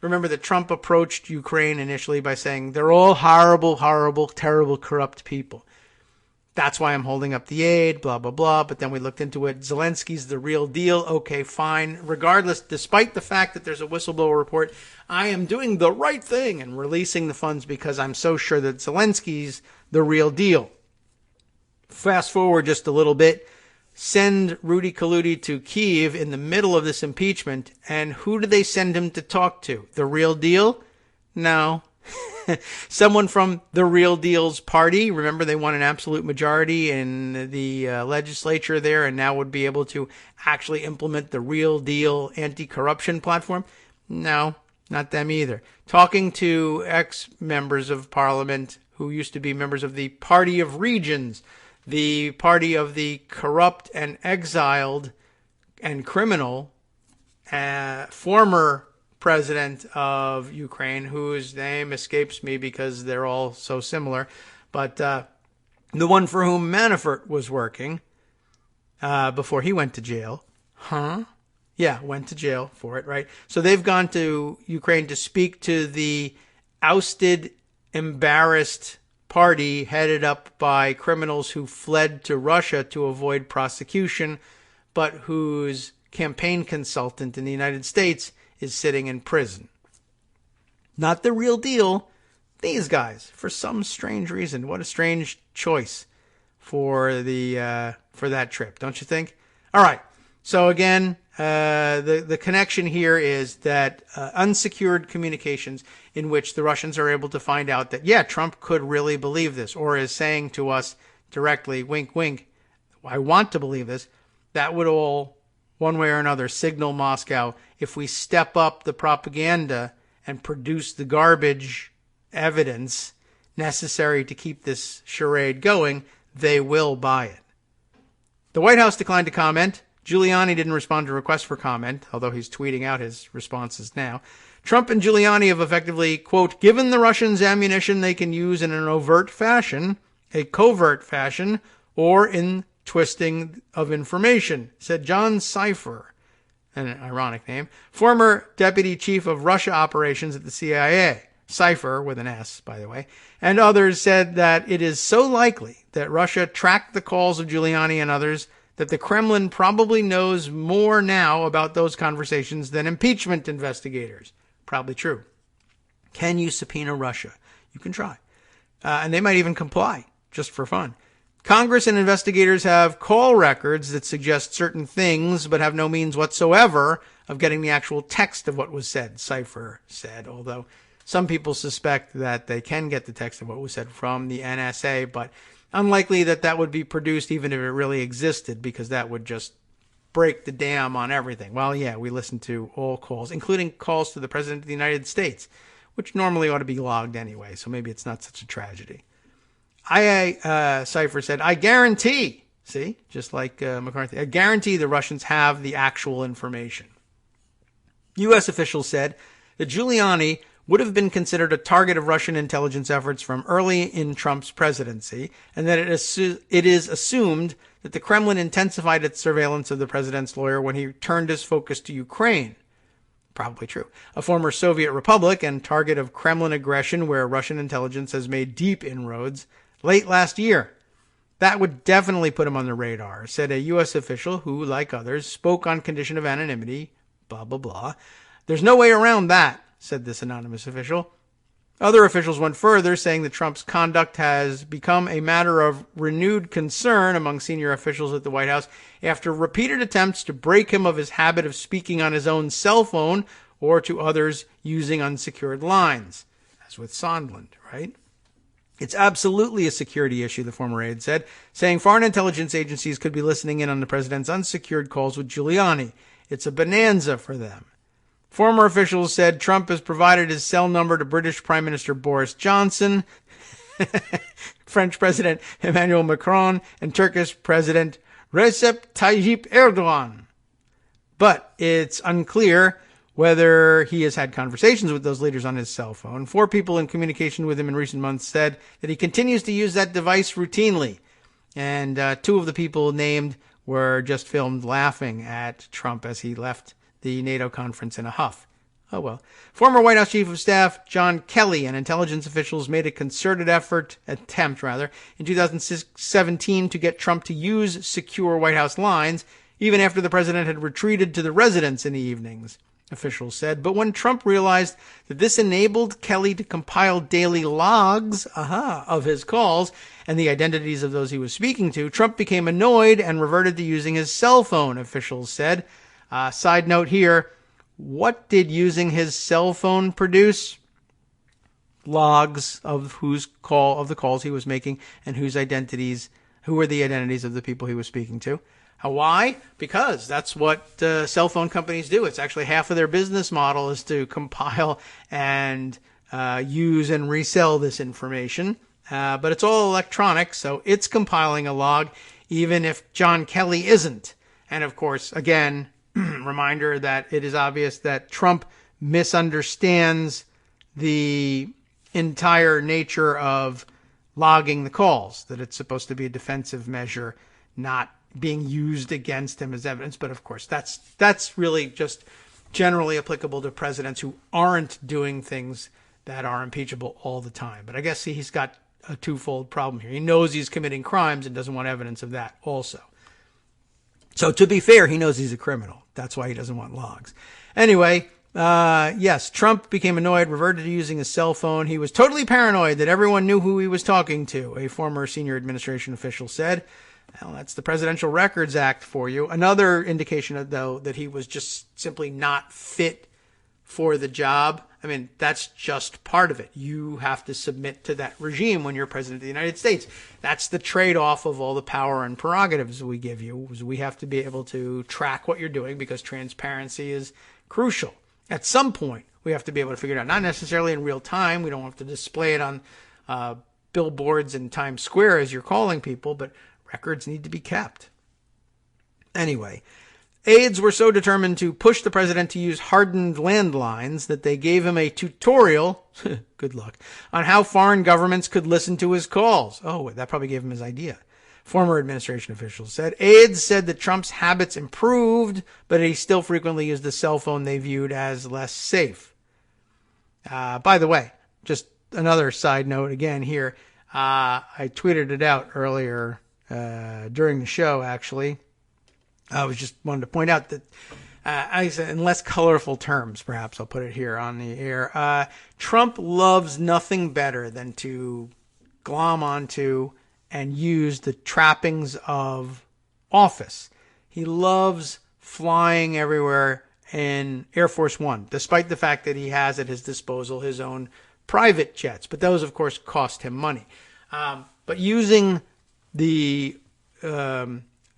Remember that Trump approached Ukraine initially by saying they're all horrible, horrible, terrible, corrupt people. That's why I'm holding up the aid, blah, blah, blah. But then we looked into it. Zelensky's the real deal. Okay, fine. Regardless, despite the fact that there's a whistleblower report, I am doing the right thing and releasing the funds because I'm so sure that Zelensky's the real deal. Fast forward just a little bit. Send Rudy Kaludi to Kyiv in the middle of this impeachment. And who do they send him to talk to? The real deal? No. Someone from the Real Deal's party. Remember, they won an absolute majority in the legislature there and now would be able to actually implement the Real Deal anti-corruption platform. No, not them either. Talking to ex-members of parliament who used to be members of the Party of Regions, the party of the corrupt and exiled and criminal former president of Ukraine, whose name escapes me because they're all so similar, but the one for whom Manafort was working before he went to jail. Yeah, went to jail for it, right? So they've gone to Ukraine to speak to the ousted, embarrassed party headed up by criminals who fled to Russia to avoid prosecution, but whose campaign consultant in the United States is sitting in prison. Not the real deal. These guys, for some strange reason. What a strange choice for that trip, don't you think? All right. So again, the connection here is that unsecured communications in which the Russians are able to find out that, yeah, Trump could really believe this, or is saying to us directly, wink, wink, I want to believe this. That would all, one way or another, signal Moscow, if we step up the propaganda and produce the garbage evidence necessary to keep this charade going, they will buy it. The White House declined to comment. Giuliani didn't respond to requests for comment, although he's tweeting out his responses now. Trump and Giuliani have effectively, quote, given the Russians ammunition they can use in an overt fashion, a covert fashion, or in twisting of information, said John Cipher, an ironic name, former deputy chief of Russia operations at the CIA. Cipher, with an S, by the way, and others said that it is so likely that Russia tracked the calls of Giuliani and others that the Kremlin probably knows more now about those conversations than impeachment investigators. Probably true. Can you subpoena Russia? You can try. And they might even comply, just for fun. Congress and investigators have call records that suggest certain things, but have no means whatsoever of getting the actual text of what was said, Cipher said, although some people suspect that they can get the text of what was said from the NSA, but unlikely that that would be produced even if it really existed, because that would just break the dam on everything. Well, yeah, we listen to all calls, including calls to the President of the United States, which normally ought to be logged anyway, so maybe it's not such a tragedy. Cipher said, I guarantee, see, just like McCarthy, I guarantee the Russians have the actual information. U.S. officials said that Giuliani would have been considered a target of Russian intelligence efforts from early in Trump's presidency, and that it is assumed that the Kremlin intensified its surveillance of the president's lawyer when he turned his focus to Ukraine. Probably true. A former Soviet republic and target of Kremlin aggression where Russian intelligence has made deep inroads late last year. That would definitely put him on the radar, said a U.S. official who, like others, spoke on condition of anonymity, blah, blah, blah. There's no way around that, said this anonymous official. Other officials went further, saying that Trump's conduct has become a matter of renewed concern among senior officials at the White House after repeated attempts to break him of his habit of speaking on his own cell phone or to others using unsecured lines, as with Sondland, right? It's absolutely a security issue, the former aide said, saying foreign intelligence agencies could be listening in on the president's unsecured calls with Giuliani. It's a bonanza for them. Former officials said Trump has provided his cell number to British Prime Minister Boris Johnson, French President Emmanuel Macron, and Turkish President Recep Tayyip Erdogan. But it's unclear whether he has had conversations with those leaders on his cell phone. 4 people in communication with him in recent months said that he continues to use that device routinely. And 2 of the people named were just filmed laughing at Trump as he left the NATO conference in a huff. Oh well. Former White House Chief of Staff John Kelly and intelligence officials made a concerted attempt in 2017 to get Trump to use secure White House lines, even after the president had retreated to the residence in the evenings, officials said. But when Trump realized that this enabled Kelly to compile daily logs of his calls and the identities of those he was speaking to, Trump became annoyed and reverted to using his cell phone, officials said. Side note here, what did using his cell phone produce? Logs of the calls he was making and who were the identities of the people he was speaking to. Why? Because that's what cell phone companies do. It's actually half of their business model is to compile and use and resell this information. But it's all electronic, so it's compiling a log, even if John Kelly isn't. And of course, again, reminder that it is obvious that Trump misunderstands the entire nature of logging the calls, that it's supposed to be a defensive measure, not being used against him as evidence. But of course, that's really just generally applicable to presidents who aren't doing things that are impeachable all the time. But I guess he's got a twofold problem here. He knows he's committing crimes and doesn't want evidence of that also. So to be fair, he knows he's a criminal. That's why he doesn't want logs. Anyway, yes, Trump became annoyed, reverted to using his cell phone. He was totally paranoid that everyone knew who he was talking to, a former senior administration official said. Well, that's the Presidential Records Act for you. Another indication, though, that he was just simply not fit for the job. I mean, that's just part of it. You have to submit to that regime when you're president of the United States. That's the trade-off of all the power and prerogatives we give you. We have to be able to track what you're doing because transparency is crucial. At some point, we have to be able to figure it out. Not necessarily in real time. We don't have to display it on billboards in Times Square as you're calling people, but records need to be kept. Anyway, aides were so determined to push the president to use hardened landlines that they gave him a tutorial, good luck, on how foreign governments could listen to his calls. Oh, that probably gave him his idea. Former administration officials said. Aides said that Trump's habits improved, but he still frequently used the cell phone they viewed as less safe. By the way, just another side note again here. I tweeted it out earlier during the show, actually. I was just wanted to point out that, I said in less colorful terms, perhaps I'll put it here on the air. Trump loves nothing better than to glom onto and use the trappings of office. He loves flying everywhere in Air Force One, despite the fact that he has at his disposal his own private jets. But those, of course, cost him money. But using the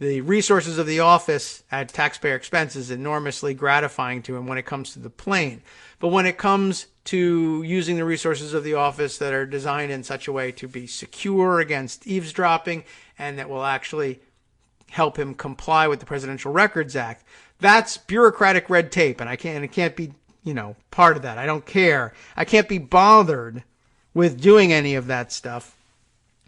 resources of the office at taxpayer expense is enormously gratifying to him when it comes to the plane. But when it comes to using the resources of the office that are designed in such a way to be secure against eavesdropping and that will actually help him comply with the Presidential Records Act, that's bureaucratic red tape, and it can't be, part of that. I don't care. I can't be bothered with doing any of that stuff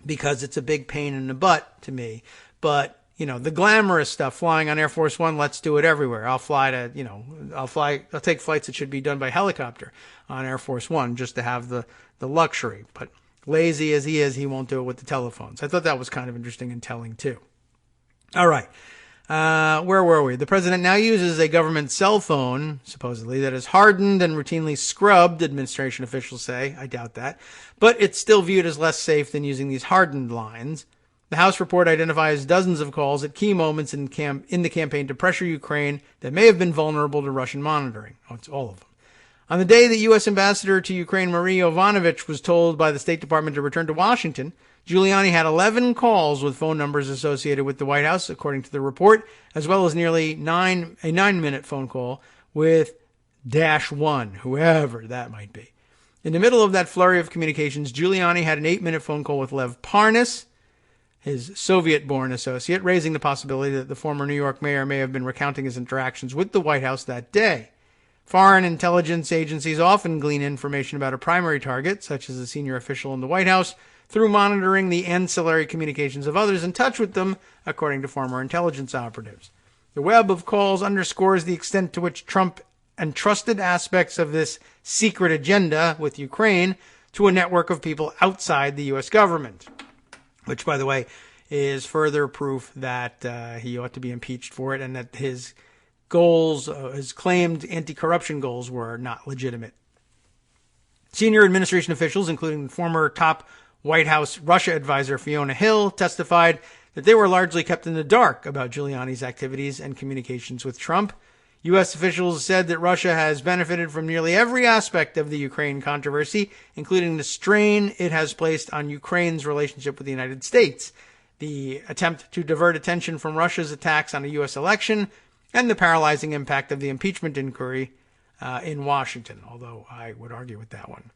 because it's a big pain in the butt to me. But the glamorous stuff, flying on Air Force One, let's do it everywhere. I'll take flights that should be done by helicopter on Air Force One just to have the luxury. But lazy as he is, he won't do it with the telephones. I thought that was kind of interesting and telling too. All right. Where were we? The president now uses a government cell phone, supposedly, that is hardened and routinely scrubbed, administration officials say. I doubt that. But it's still viewed as less safe than using these hardened lines. The House report identifies dozens of calls at key moments in the campaign to pressure Ukraine that may have been vulnerable to Russian monitoring. Oh, it's all of them. On the day that U.S. Ambassador to Ukraine Marie Yovanovitch was told by the State Department to return to Washington, Giuliani had 11 calls with phone numbers associated with the White House, according to the report, as well as nearly a 9-minute phone call with -1, whoever that might be. In the middle of that flurry of communications, Giuliani had an 8-minute phone call with Lev Parnas, his Soviet-born associate, raising the possibility that the former New York mayor may have been recounting his interactions with the White House that day. Foreign intelligence agencies often glean information about a primary target, such as a senior official in the White House, through monitoring the ancillary communications of others in touch with them, according to former intelligence operatives. The web of calls underscores the extent to which Trump entrusted aspects of this secret agenda with Ukraine to a network of people outside the U.S. government, which, by the way, is further proof that he ought to be impeached for it and that his goals, his claimed anti-corruption goals, were not legitimate. Senior administration officials, including former top White House Russia advisor Fiona Hill, testified that they were largely kept in the dark about Giuliani's activities and communications with Trump. U.S. officials said that Russia has benefited from nearly every aspect of the Ukraine controversy, including the strain it has placed on Ukraine's relationship with the United States, the attempt to divert attention from Russia's attacks on a U.S. election, and the paralyzing impact of the impeachment inquiry in Washington, although I would argue with that one.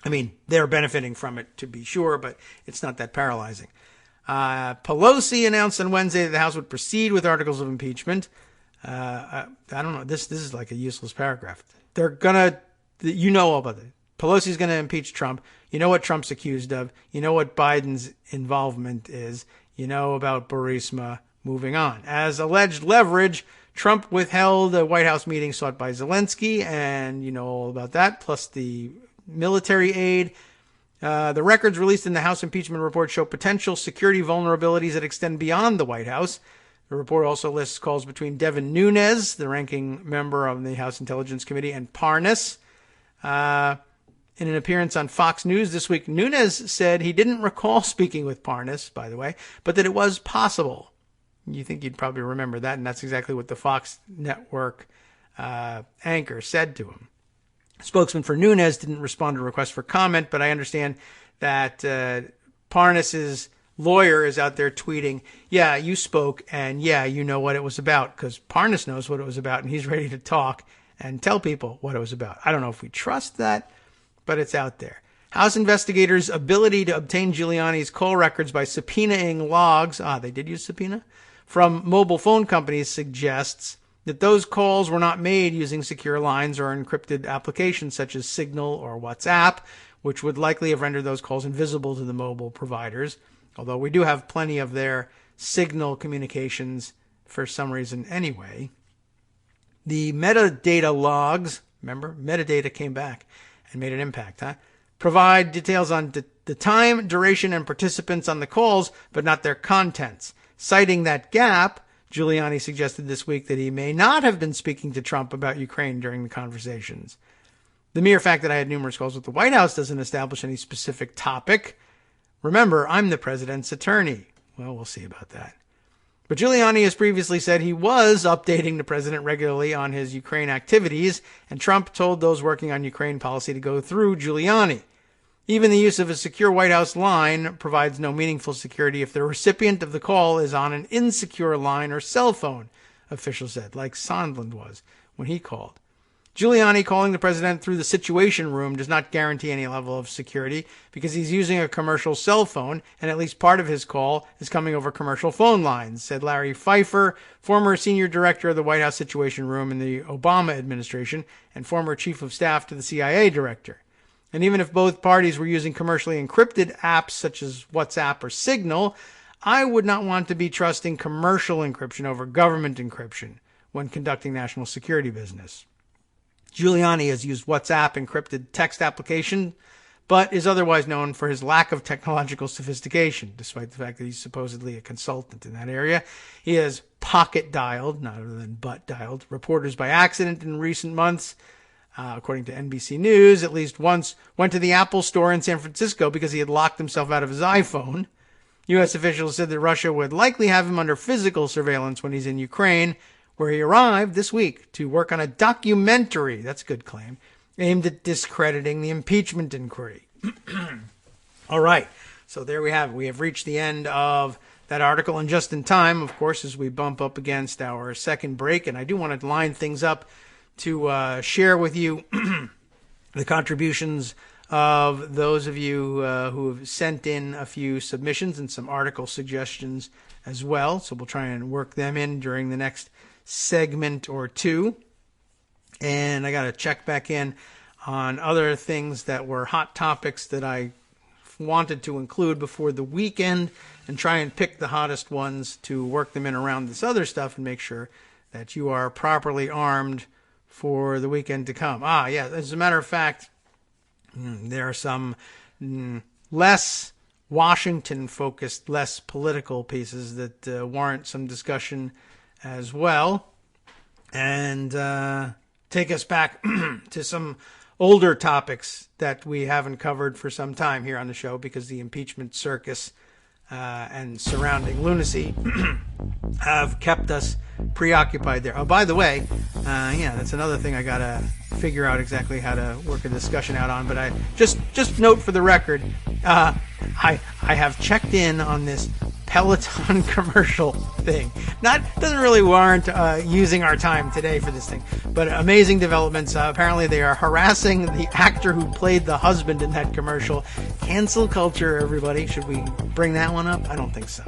I mean, they're benefiting from it, to be sure, but it's not that paralyzing. Pelosi announced on Wednesday that the House would proceed with articles of impeachment. I don't know. This is like a useless paragraph. They're gonna, all about it. Pelosi's gonna impeach Trump. You know what Trump's accused of. You know what Biden's involvement is. You know about Burisma. Moving on. As alleged leverage, Trump withheld a White House meeting sought by Zelensky, and you know all about that, plus the military aid. The records released in the House impeachment report show potential security vulnerabilities that extend beyond the White House. The report also lists calls between Devin Nunes, the ranking member of the House Intelligence Committee, and Parnas. In an appearance on Fox News this week, Nunes said he didn't recall speaking with Parnas, by the way, but that it was possible. You think you'd probably remember that, and that's exactly what the Fox network anchor said to him. Spokesman for Nunes didn't respond to a request for comment, but I understand that Parnas's lawyer is out there tweeting, yeah, you spoke, and yeah, you know what it was about, because Parnas knows what it was about, and he's ready to talk and tell people what it was about. I don't know if we trust that, but it's out there. House investigators' ability to obtain Giuliani's call records by subpoenaing logs, they did use subpoena, from mobile phone companies suggests that those calls were not made using secure lines or encrypted applications such as Signal or WhatsApp, which would likely have rendered those calls invisible to the mobile providers, although we do have plenty of their Signal communications for some reason anyway. The metadata logs, remember, metadata came back and made an impact, provide details on the time, duration, and participants on the calls, but not their contents. Citing that gap, Giuliani suggested this week that he may not have been speaking to Trump about Ukraine during the conversations. The mere fact that I had numerous calls with the White House doesn't establish any specific topic. Remember, I'm the president's attorney. Well, we'll see about that. But Giuliani has previously said he was updating the president regularly on his Ukraine activities, and Trump told those working on Ukraine policy to go through Giuliani. Even the use of a secure White House line provides no meaningful security if the recipient of the call is on an insecure line or cell phone, officials said, like Sondland was when he called. Giuliani calling the president through the Situation Room does not guarantee any level of security because he's using a commercial cell phone, and at least part of his call is coming over commercial phone lines, said Larry Pfeiffer, former senior director of the White House Situation Room in the Obama administration and former chief of staff to the CIA director. And even if both parties were using commercially encrypted apps such as WhatsApp or Signal, I would not want to be trusting commercial encryption over government encryption when conducting national security business. Giuliani has used WhatsApp encrypted text application, but is otherwise known for his lack of technological sophistication, despite the fact that he's supposedly a consultant in that area. He has pocket dialed, not other than butt dialed, reporters by accident in recent months. According to NBC News, at least once went to the Apple store in San Francisco because he had locked himself out of his iPhone. U.S. officials said that Russia would likely have him under physical surveillance when he's in Ukraine, where he arrived this week to work on a documentary, that's a good claim, aimed at discrediting the impeachment inquiry. All right, so there we have it. We have reached the end of that article, and just in time, of course, as we bump up against our second break, and I do want to line things up to share with you the contributions of those of you who have sent in a few submissions and some article suggestions as well. So we'll try and work them in during the next segment or two. And I got to check back in on other things that were hot topics that I wanted to include before the weekend and try and pick the hottest ones to work them in around this other stuff and make sure that you are properly armed for the weekend to come. Yeah, as a matter of fact, there are some less Washington-focused, less political pieces that warrant some discussion as well. And take us back to some older topics that we haven't covered for some time here on the show because the impeachment circus and surrounding lunacy have kept us preoccupied there. Oh, by the way, that's another thing I got to figure out exactly how to work a discussion out on. But I just note for the record, I have checked in on this Peloton commercial thing. Doesn't really warrant using our time today for this thing, but amazing developments. Apparently they are harassing the actor who played the husband in that commercial. Cancel culture, everybody. Should we bring that one up? I don't think so.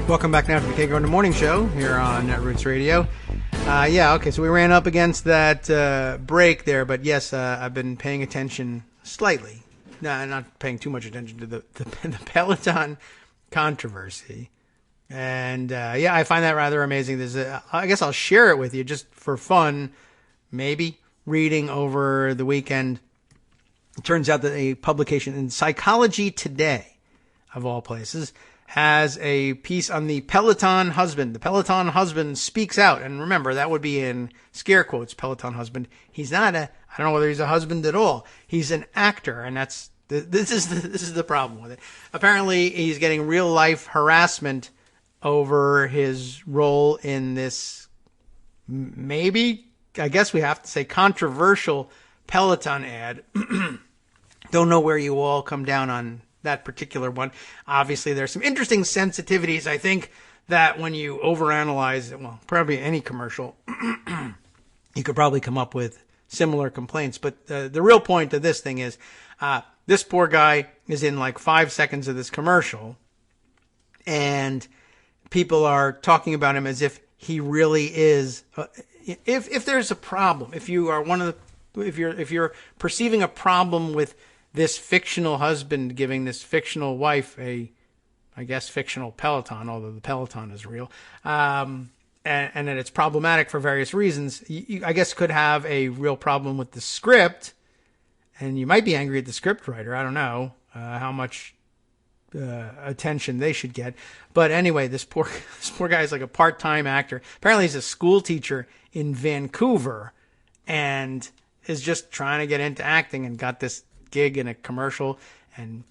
Welcome back now to the Kagro in the Morning Show here on Netroots Radio. So we ran up against that break there, but yes, I've been paying attention slightly. No, not paying too much attention to the Peloton controversy. And I find that rather amazing. I guess I'll share it with you just for fun, maybe reading over the weekend. It turns out that a publication in Psychology Today, of all places, has a piece on the Peloton husband. The Peloton husband speaks out. And remember, that would be in scare quotes, Peloton husband. He's not I don't know whether he's a husband at all. He's an actor, and this is the problem with it. Apparently, he's getting real life harassment over his role in this, maybe, I guess we have to say, controversial Peloton ad. Don't know where you all come down on that particular one. Obviously, there's some interesting sensitivities. I think that when you overanalyze, probably any commercial, you could probably come up with similar complaints. But the real point of this thing is, this poor guy is in like 5 seconds of this commercial, and people are talking about him as if he really is. If there's a problem, if you are if you're perceiving a problem with this fictional husband giving this fictional wife I guess fictional Peloton, although the Peloton is real, and that it's problematic for various reasons, you I guess could have a real problem with the script, and you might be angry at the script writer. I don't know how much attention they should get. But anyway, this poor guy is like a part-time actor. Apparently he's a school teacher in Vancouver and is just trying to get into acting and got this gig in a commercial, and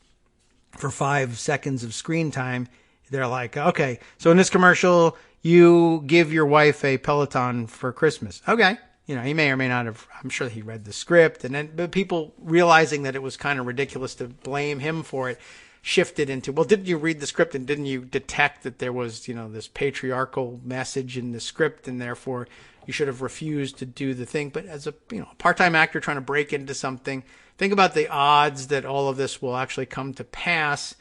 for 5 seconds of screen time, they're like, okay, so in this commercial, you give your wife a Peloton for Christmas. Okay. He may or may not have, I'm sure he read the script, but people realizing that it was kind of ridiculous to blame him for it shifted into, well, didn't you read the script and didn't you detect that there was, this patriarchal message in the script and therefore you should have refused to do the thing. But as a part-time actor trying to break into something, think about the odds that all of this will actually come to pass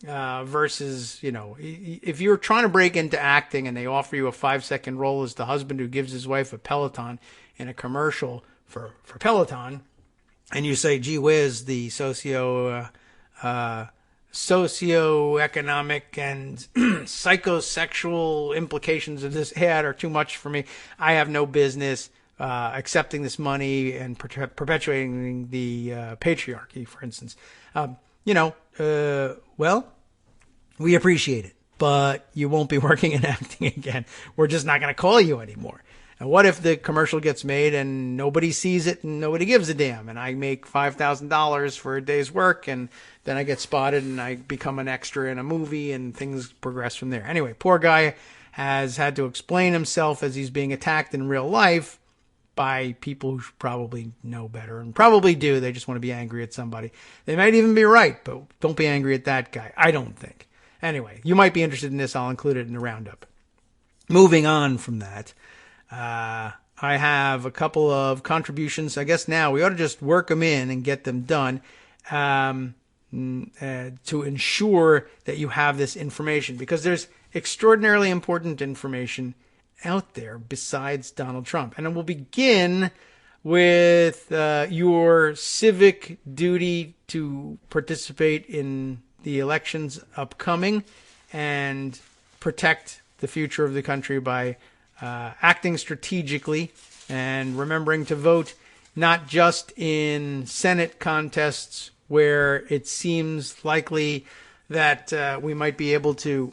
versus, if you're trying to break into acting and they offer you a 5-second role as the husband who gives his wife a Peloton in a commercial for Peloton, and you say, gee whiz, the socioeconomic and psychosexual implications of this ad are too much for me. I have no business accepting this money and perpetuating the patriarchy, for instance. Well, we appreciate it, but you won't be working and acting again. We're just not going to call you anymore. And what if the commercial gets made and nobody sees it and nobody gives a damn, and I make $5,000 for a day's work, and then I get spotted and I become an extra in a movie and things progress from there. Anyway, poor guy has had to explain himself as he's being attacked in real life by people who probably know better and probably do. They just want to be angry at somebody. They might even be right, but don't be angry at that guy. I don't think. Anyway, you might be interested in this. I'll include it in the roundup. Moving on from that, I have a couple of contributions. I guess now we ought to just work them in and get them done to ensure that you have this information, because there's extraordinarily important information out there besides Donald Trump. And we'll begin with your civic duty to participate in the elections upcoming and protect the future of the country by acting strategically and remembering to vote not just in Senate contests where it seems likely that we might be able to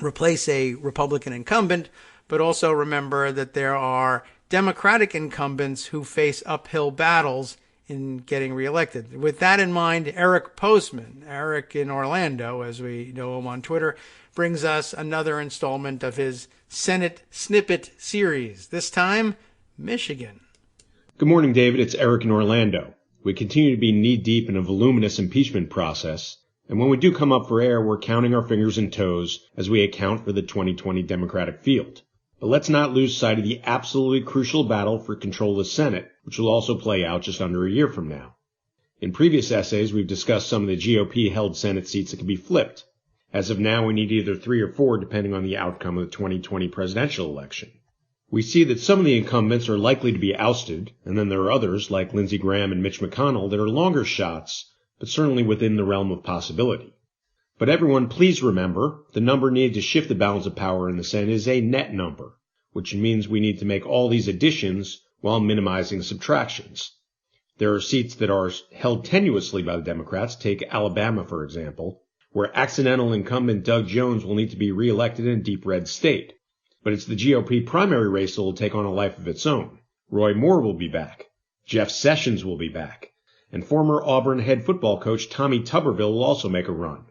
replace a Republican incumbent, but also remember that there are Democratic incumbents who face uphill battles in getting reelected. With that in mind, Eric Postman, Eric in Orlando, as we know him on Twitter, brings us another installment of his Senate Snippet series, this time Michigan. Good morning, David. It's Eric in Orlando. We continue to be knee-deep in a voluminous impeachment process, and when we do come up for air, we're counting our fingers and toes as we account for the 2020 Democratic field. But let's not lose sight of the absolutely crucial battle for control of the Senate, which will also play out just under a year from now. In previous essays, we've discussed some of the GOP-held Senate seats that can be flipped. As of now, we need either 3 or 4, depending on the outcome of the 2020 presidential election. We see that some of the incumbents are likely to be ousted, and then there are others, like Lindsey Graham and Mitch McConnell, that are longer shots, but certainly within the realm of possibility. But everyone, please remember, the number needed to shift the balance of power in the Senate is a net number, which means we need to make all these additions while minimizing subtractions. There are seats that are held tenuously by the Democrats, take Alabama for example, where accidental incumbent Doug Jones will need to be reelected in a deep red state. But it's the GOP primary race that will take on a life of its own. Roy Moore will be back. Jeff Sessions will be back. And former Auburn head football coach Tommy Tuberville will also make a run.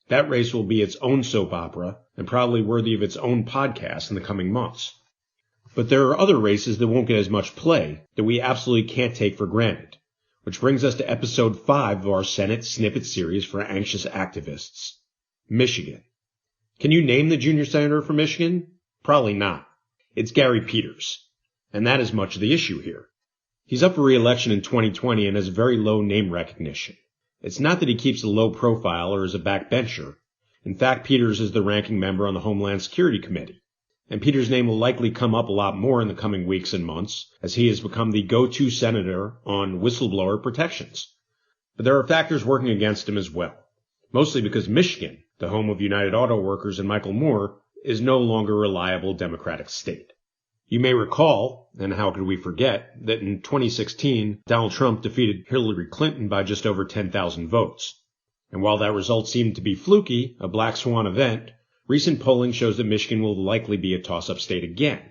That race will be its own soap opera and probably worthy of its own podcast in the coming months. But there are other races that won't get as much play that we absolutely can't take for granted, which brings us to episode 5 of our Senate Snippet series for anxious activists. Michigan. Can you name the junior senator from Michigan? Probably not. It's Gary Peters. And that is much of the issue here. He's up for re-election in 2020 and has very low name recognition. It's not that he keeps a low profile or is a backbencher. In fact, Peters is the ranking member on the Homeland Security Committee. And Peters' name will likely come up a lot more in the coming weeks and months, as he has become the go-to senator on whistleblower protections. But there are factors working against him as well, mostly because Michigan, the home of United Auto Workers and Michael Moore, is no longer a reliable Democratic state. You may recall, and how could we forget, that in 2016, Donald Trump defeated Hillary Clinton by just over 10,000 votes. And while that result seemed to be fluky, a black swan event, recent polling shows that Michigan will likely be a toss-up state again.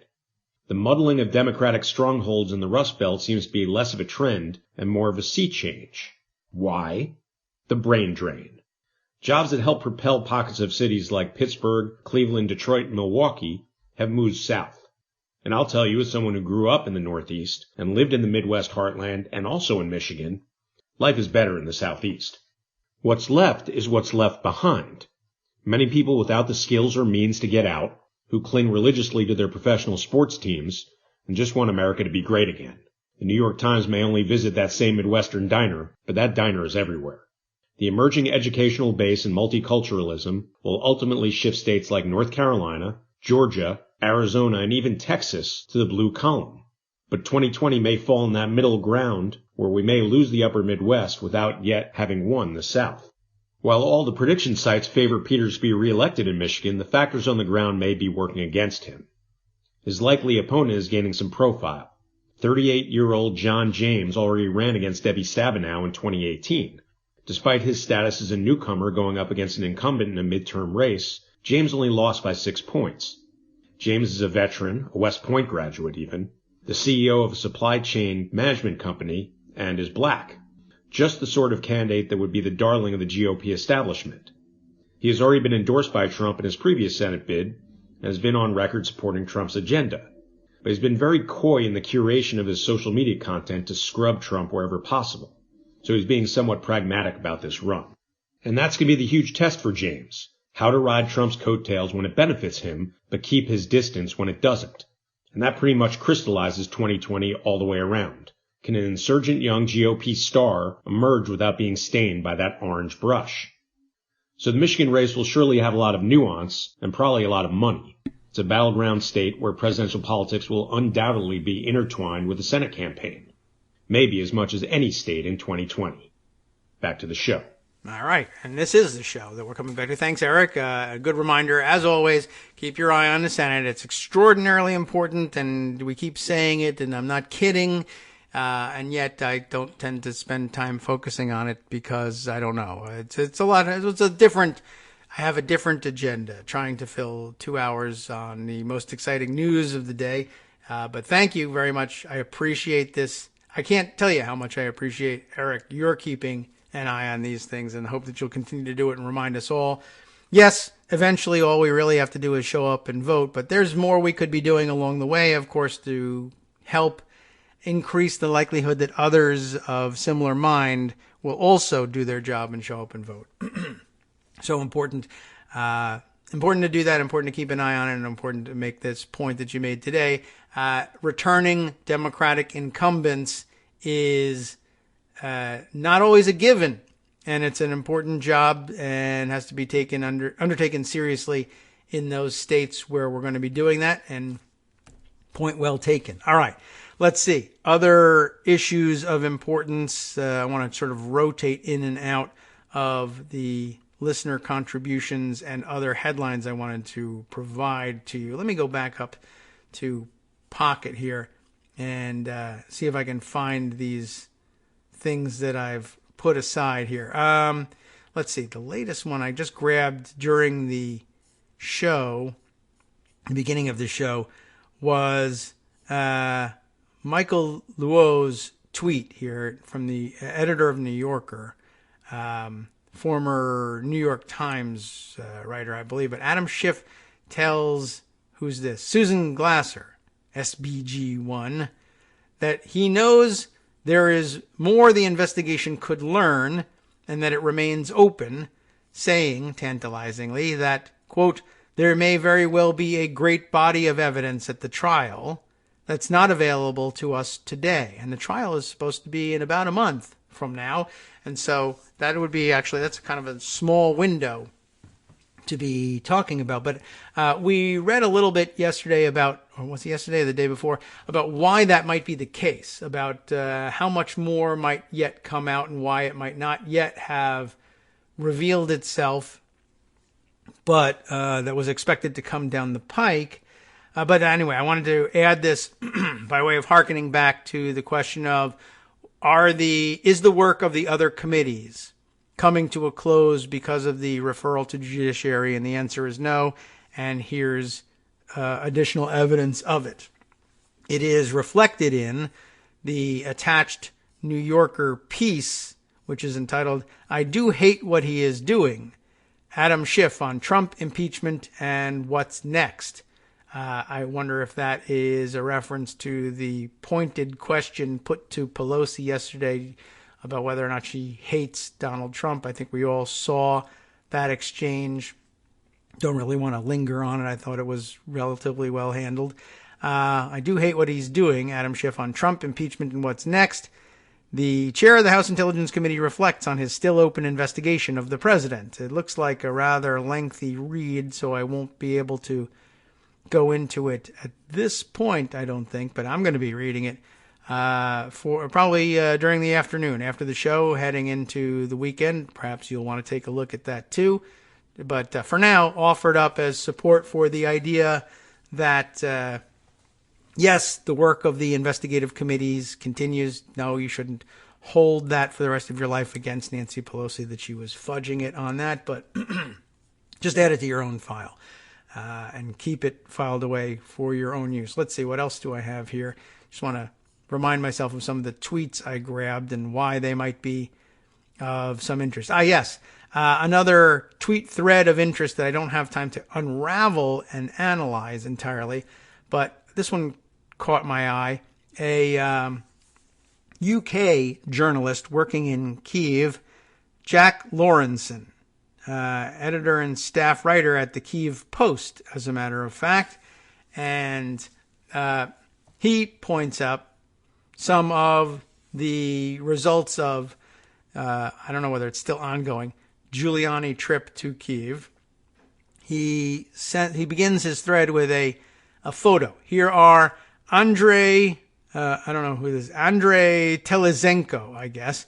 The muddling of Democratic strongholds in the Rust Belt seems to be less of a trend and more of a sea change. Why? The brain drain. Jobs that help propel pockets of cities like Pittsburgh, Cleveland, Detroit, and Milwaukee have moved south. And I'll tell you, as someone who grew up in the Northeast and lived in the Midwest heartland and also in Michigan, life is better in the Southeast. What's left is what's left behind. Many people without the skills or means to get out, who cling religiously to their professional sports teams and just want America to be great again. The New York Times may only visit that same Midwestern diner, but that diner is everywhere. The emerging educational base and multiculturalism will ultimately shift states like North Carolina, Georgia, Arizona, and even Texas to the blue column. But 2020 may fall in that middle ground where we may lose the upper Midwest without yet having won the South. While all the prediction sites favor Peters to be reelected in Michigan, the factors on the ground may be working against him. His likely opponent is gaining some profile. 38-year-old John James already ran against Debbie Stabenow in 2018. Despite his status as a newcomer going up against an incumbent in a midterm race, James only lost by 6 points. James is a veteran, a West Point graduate even, the CEO of a supply chain management company, and is black. Just the sort of candidate that would be the darling of the GOP establishment. He has already been endorsed by Trump in his previous Senate bid and has been on record supporting Trump's agenda. But he's been very coy in the curation of his social media content to scrub Trump wherever possible. So he's being somewhat pragmatic about this run. And that's going to be the huge test for James. How to ride Trump's coattails when it benefits him, but keep his distance when it doesn't. And that pretty much crystallizes 2020 all the way around. Can an insurgent young GOP star emerge without being stained by that orange brush? So the Michigan race will surely have a lot of nuance and probably a lot of money. It's a battleground state where presidential politics will undoubtedly be intertwined with the Senate campaign. Maybe as much as any state in 2020. Back to the show. All right, and this is the show that we're coming back to. Thanks, Eric. A good reminder, as always, keep your eye on the Senate. It's extraordinarily important, and we keep saying it, and I'm not kidding. And yet I don't tend to spend time focusing on it because I don't know. It's a lot. It's a different. I have a different agenda, trying to fill 2 hours on the most exciting news of the day. But thank you very much. I appreciate this. I can't tell you how much I appreciate, Eric, your keeping an eye on these things, and hope that you'll continue to do it and remind us all. Yes, eventually all we really have to do is show up and vote, but there's more we could be doing along the way, of course, to help increase the likelihood that others of similar mind will also do their job and show up and vote. So important to do that, important to keep an eye on it, and important to make this point that you made today. Returning Democratic incumbents is not always a given, and it's an important job and has to be undertaken seriously in those states where we're going to be doing that, and point well taken. All right. Let's see. Other issues of importance. I want to sort of rotate in and out of the listener contributions and other headlines I wanted to provide to you. Let me go back up to Pocket here and see if I can find these things that I've put aside here. Let's see. The latest one I just grabbed during the show, the beginning of the show, was Michael Luo's tweet here from the editor of New Yorker, former New York Times writer, I believe. But Adam Schiff tells, who's this? Susan Glasser, SBG1, that he knows there is more the investigation could learn and that it remains open, saying, tantalizingly, that, quote, there may very well be a great body of evidence at the trial that's not available to us today. And the trial is supposed to be in about a month from now. And so that would be that's kind of a small window to be talking about. But we read a little bit yesterday about, or was it yesterday or the day before, about why that might be the case, about how much more might yet come out and why it might not yet have revealed itself, but that was expected to come down the pike. But anyway, I wanted to add this by way of hearkening back to the question of, is the work of the other committees coming to a close because of the referral to judiciary? And the answer is no. And here's additional evidence of it. It is reflected in the attached New Yorker piece, which is entitled, "I Do Hate What He Is Doing, Adam Schiff on Trump Impeachment and What's Next." I wonder if that is a reference to the pointed question put to Pelosi yesterday about whether or not she hates Donald Trump. I think we all saw that exchange. Don't really want to linger on it. I thought it was relatively well handled. I do hate what he's doing, Adam Schiff on Trump impeachment and what's next. The chair of the House Intelligence Committee reflects on his still open investigation of the president. It looks like a rather lengthy read, so I won't be able to go into it at this point, I don't think, but I'm going to be reading it for probably during the afternoon after the show, heading into the weekend. Perhaps you'll want to take a look at that too. But for now, offered up as support for the idea that, yes, the work of the investigative committees continues. No, you shouldn't hold that for the rest of your life against Nancy Pelosi, that she was fudging it on that, but just add it to your own file and keep it filed away for your own use. Let's see, what else do I have here? Just want to remind myself of some of the tweets I grabbed and why they might be of some interest. Yes. Another tweet thread of interest that I don't have time to unravel and analyze entirely, but this one caught my eye. A UK journalist working in Kyiv, Jack Lawrenson, editor and staff writer at the Kyiv Post, as a matter of fact, and he points out some of the results of, I don't know whether it's still ongoing, Giuliani trip to Kyiv. He begins his thread with a photo. Here are Andrei Telezenko, I guess,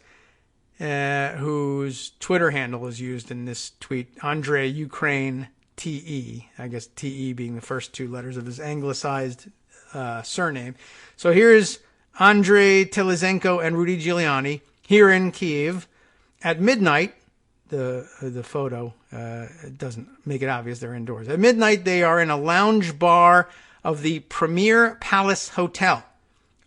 whose Twitter handle is used in this tweet, Andrei Ukraine TE, I guess TE being the first two letters of his anglicized surname. So here's Andrei Telezenko and Rudy Giuliani here in Kyiv at midnight. The photo doesn't make it obvious they're indoors. At midnight, they are in a lounge bar of the Premier Palace Hotel,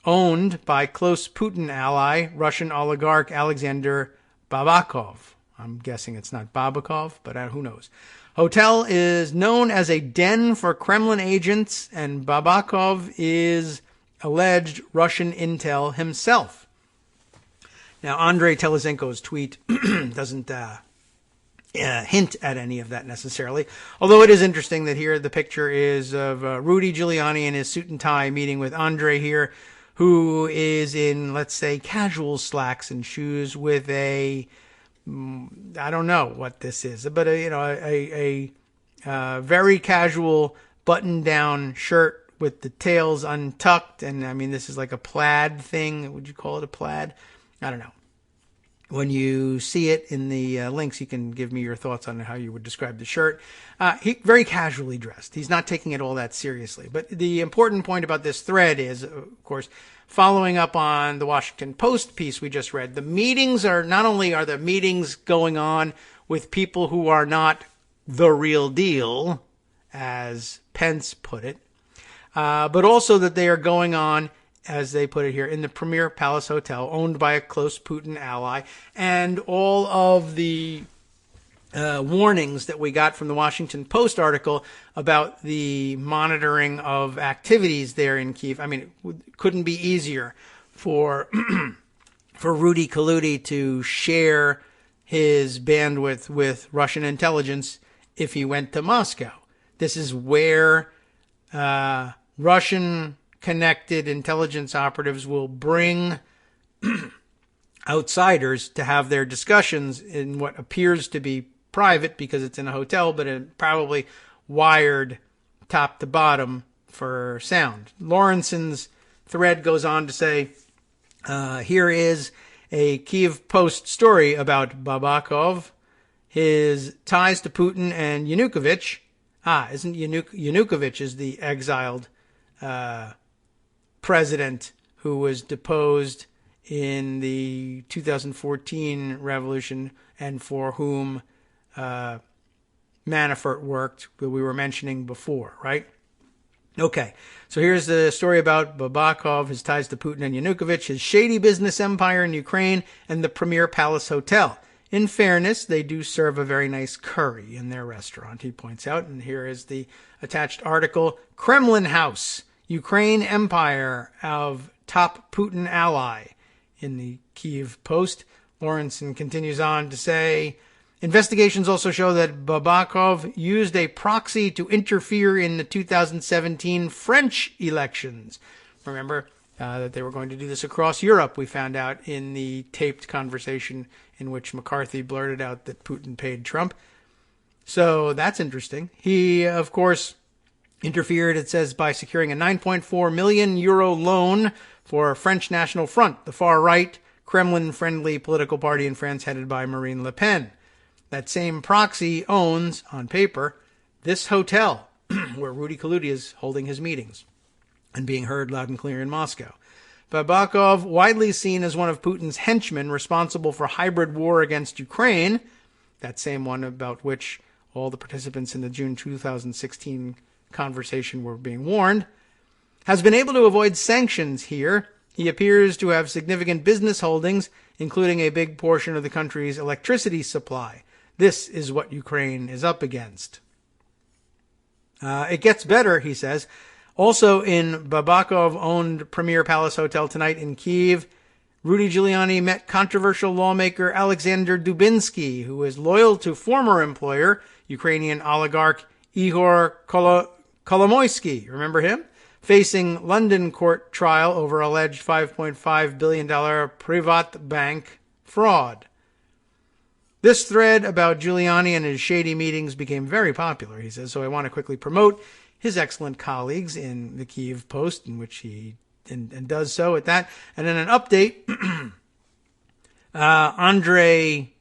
owned by close Putin ally, Russian oligarch Alexander Babakov. I'm guessing it's not Babakov, but who knows. Hotel is known as a den for Kremlin agents, and Babakov is alleged Russian intel himself. Now, Andrei Telezenko's tweet doesn't hint at any of that necessarily, although it is interesting that here the picture is of Rudy Giuliani in his suit and tie meeting with Andrei here, who is in, let's say, casual slacks and shoes with I don't know what this is, but a very casual button-down shirt with the tails untucked, and I mean, this is like a plaid thing. Would you call it a plaid? I don't know. When you see it in the links, you can give me your thoughts on how you would describe the shirt. He very casually dressed. He's not taking it all that seriously. But the important point about this thread is, of course, following up on the Washington Post piece we just read, the meetings are not only are the meetings going on with people who are not the real deal, as Pence put it, but also that they are going on, as they put it here, in the Premier Palace Hotel, owned by a close Putin ally, and all of the warnings that we got from the Washington Post article about the monitoring of activities there in Kyiv. I mean, it couldn't be easier for for Rudy Kaludi to share his bandwidth with Russian intelligence if he went to Moscow. This is where Russian connected intelligence operatives will bring outsiders to have their discussions in what appears to be private because it's in a hotel, but it probably wired top to bottom for sound. Lawrenson's thread goes on to say, here is a Kyiv Post story about Babakov, his ties to Putin and Yanukovych. Isn't Yanukovych is the exiled president who was deposed in the 2014 revolution and for whom Manafort worked, that we were mentioning before, right? Okay, so here's the story about Babakov, his ties to Putin and Yanukovych, his shady business empire in Ukraine, and the Premier Palace Hotel. In fairness, they do serve a very nice curry in their restaurant, he points out. And here is the attached article, Kremlin House, Ukraine Empire of top Putin ally, in the Kyiv Post. Lawrenson continues on to say, investigations also show that Babakov used a proxy to interfere in the 2017 French elections. Remember that they were going to do this across Europe, we found out in the taped conversation in which McCarthy blurted out that Putin paid Trump. So that's interesting. He, of course, interfered, it says, by securing a 9.4 million euro loan for French National Front, the far-right, Kremlin-friendly political party in France headed by Marine Le Pen. That same proxy owns, on paper, this hotel where Rudy Kaludi is holding his meetings and being heard loud and clear in Moscow. Babakov, widely seen as one of Putin's henchmen responsible for hybrid war against Ukraine, that same one about which all the participants in the June 2016 conversation were being warned, has been able to avoid sanctions here. He appears to have significant business holdings, including a big portion of the country's electricity supply. This is what Ukraine is up against. It gets better, he says. Also in Babakov-owned Premier Palace Hotel tonight in Kyiv, Rudy Giuliani met controversial lawmaker Alexander Dubinsky, who is loyal to former employer, Ukrainian oligarch Ihor Kolomoisky. Remember him? Facing London court trial over alleged $5.5 billion Privat bank fraud. This thread about Giuliani and his shady meetings became very popular, he says, so I want to quickly promote his excellent colleagues in the Kyiv Post, in which he and does so at that. And then an update, Andrei,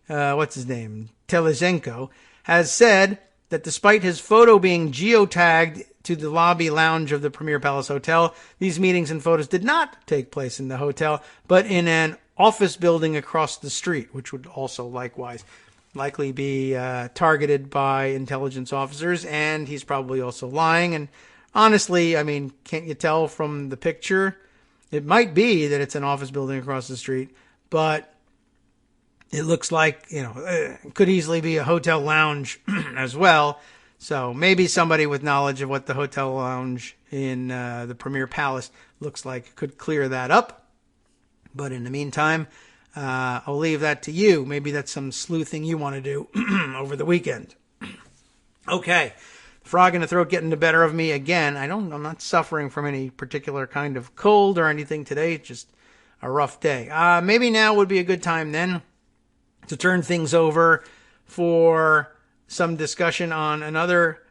Telizhenko, has said that despite his photo being geotagged to the lobby lounge of the Premier Palace Hotel, these meetings and photos did not take place in the hotel, but in an office building across the street, which would also likely be targeted by intelligence officers, and he's probably also lying. And honestly, I mean, can't you tell from the picture? It might be that it's an office building across the street, but it looks like, it could easily be a hotel lounge as well. So maybe somebody with knowledge of what the hotel lounge in the Premier Palace looks like could clear that up. But in the meantime, I'll leave that to you. Maybe that's some sleuthing you want to do over the weekend. Okay. Frog in the throat getting the better of me again. I'm not suffering from any particular kind of cold or anything today. It's just a rough day. Maybe now would be a good time then to turn things over for some discussion on another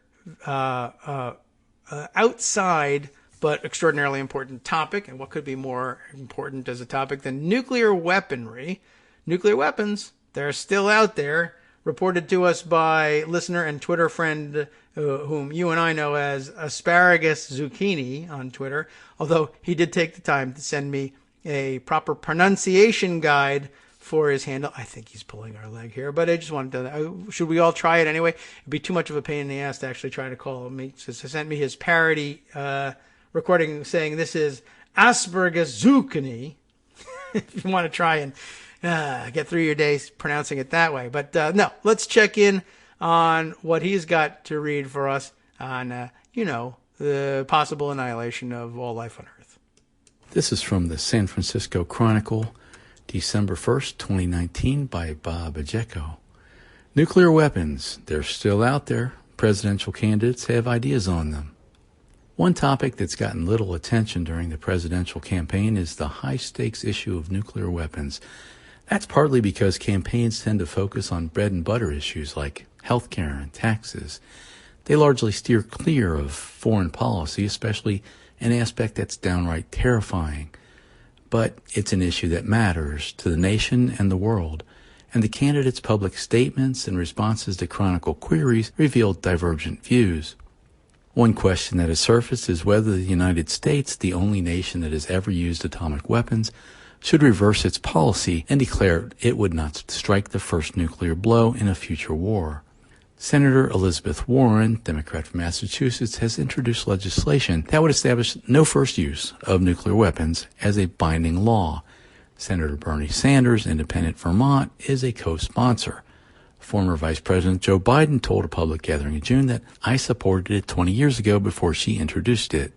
outside but extraordinarily important topic, and what could be more important as a topic than nuclear weaponry. Nuclear weapons, they're still out there, reported to us by listener and Twitter friend whom you and I know as Asparagus Zucchini on Twitter, although he did take the time to send me a proper pronunciation guide for his handle. I think he's pulling our leg here, but I just wanted to, should we all try it anyway? It'd be too much of a pain in the ass to actually try to call him. So he sent me his parody recording saying this is Asperger's Zucchini, if you want to try and get through your days pronouncing it that way. But no, let's check in on what he's got to read for us on, the possible annihilation of all life on Earth. This is from the San Francisco Chronicle, December 1st, 2019, by Bob Ajeko. Nuclear weapons, they're still out there. Presidential candidates have ideas on them. One topic that's gotten little attention during the presidential campaign is the high-stakes issue of nuclear weapons. That's partly because campaigns tend to focus on bread and butter issues like healthcare and taxes. They largely steer clear of foreign policy, especially an aspect that's downright terrifying. But it's an issue that matters to the nation and the world, and the candidates' public statements and responses to Chronicle queries revealed divergent views. One question that has surfaced is whether the United States, the only nation that has ever used atomic weapons, should reverse its policy and declare it would not strike the first nuclear blow in a future war. Senator Elizabeth Warren, Democrat from Massachusetts, has introduced legislation that would establish no first use of nuclear weapons as a binding law. Senator Bernie Sanders, Independent Vermont, is a co-sponsor. Former Vice President Joe Biden told a public gathering in June that I supported it 20 years ago before she introduced it.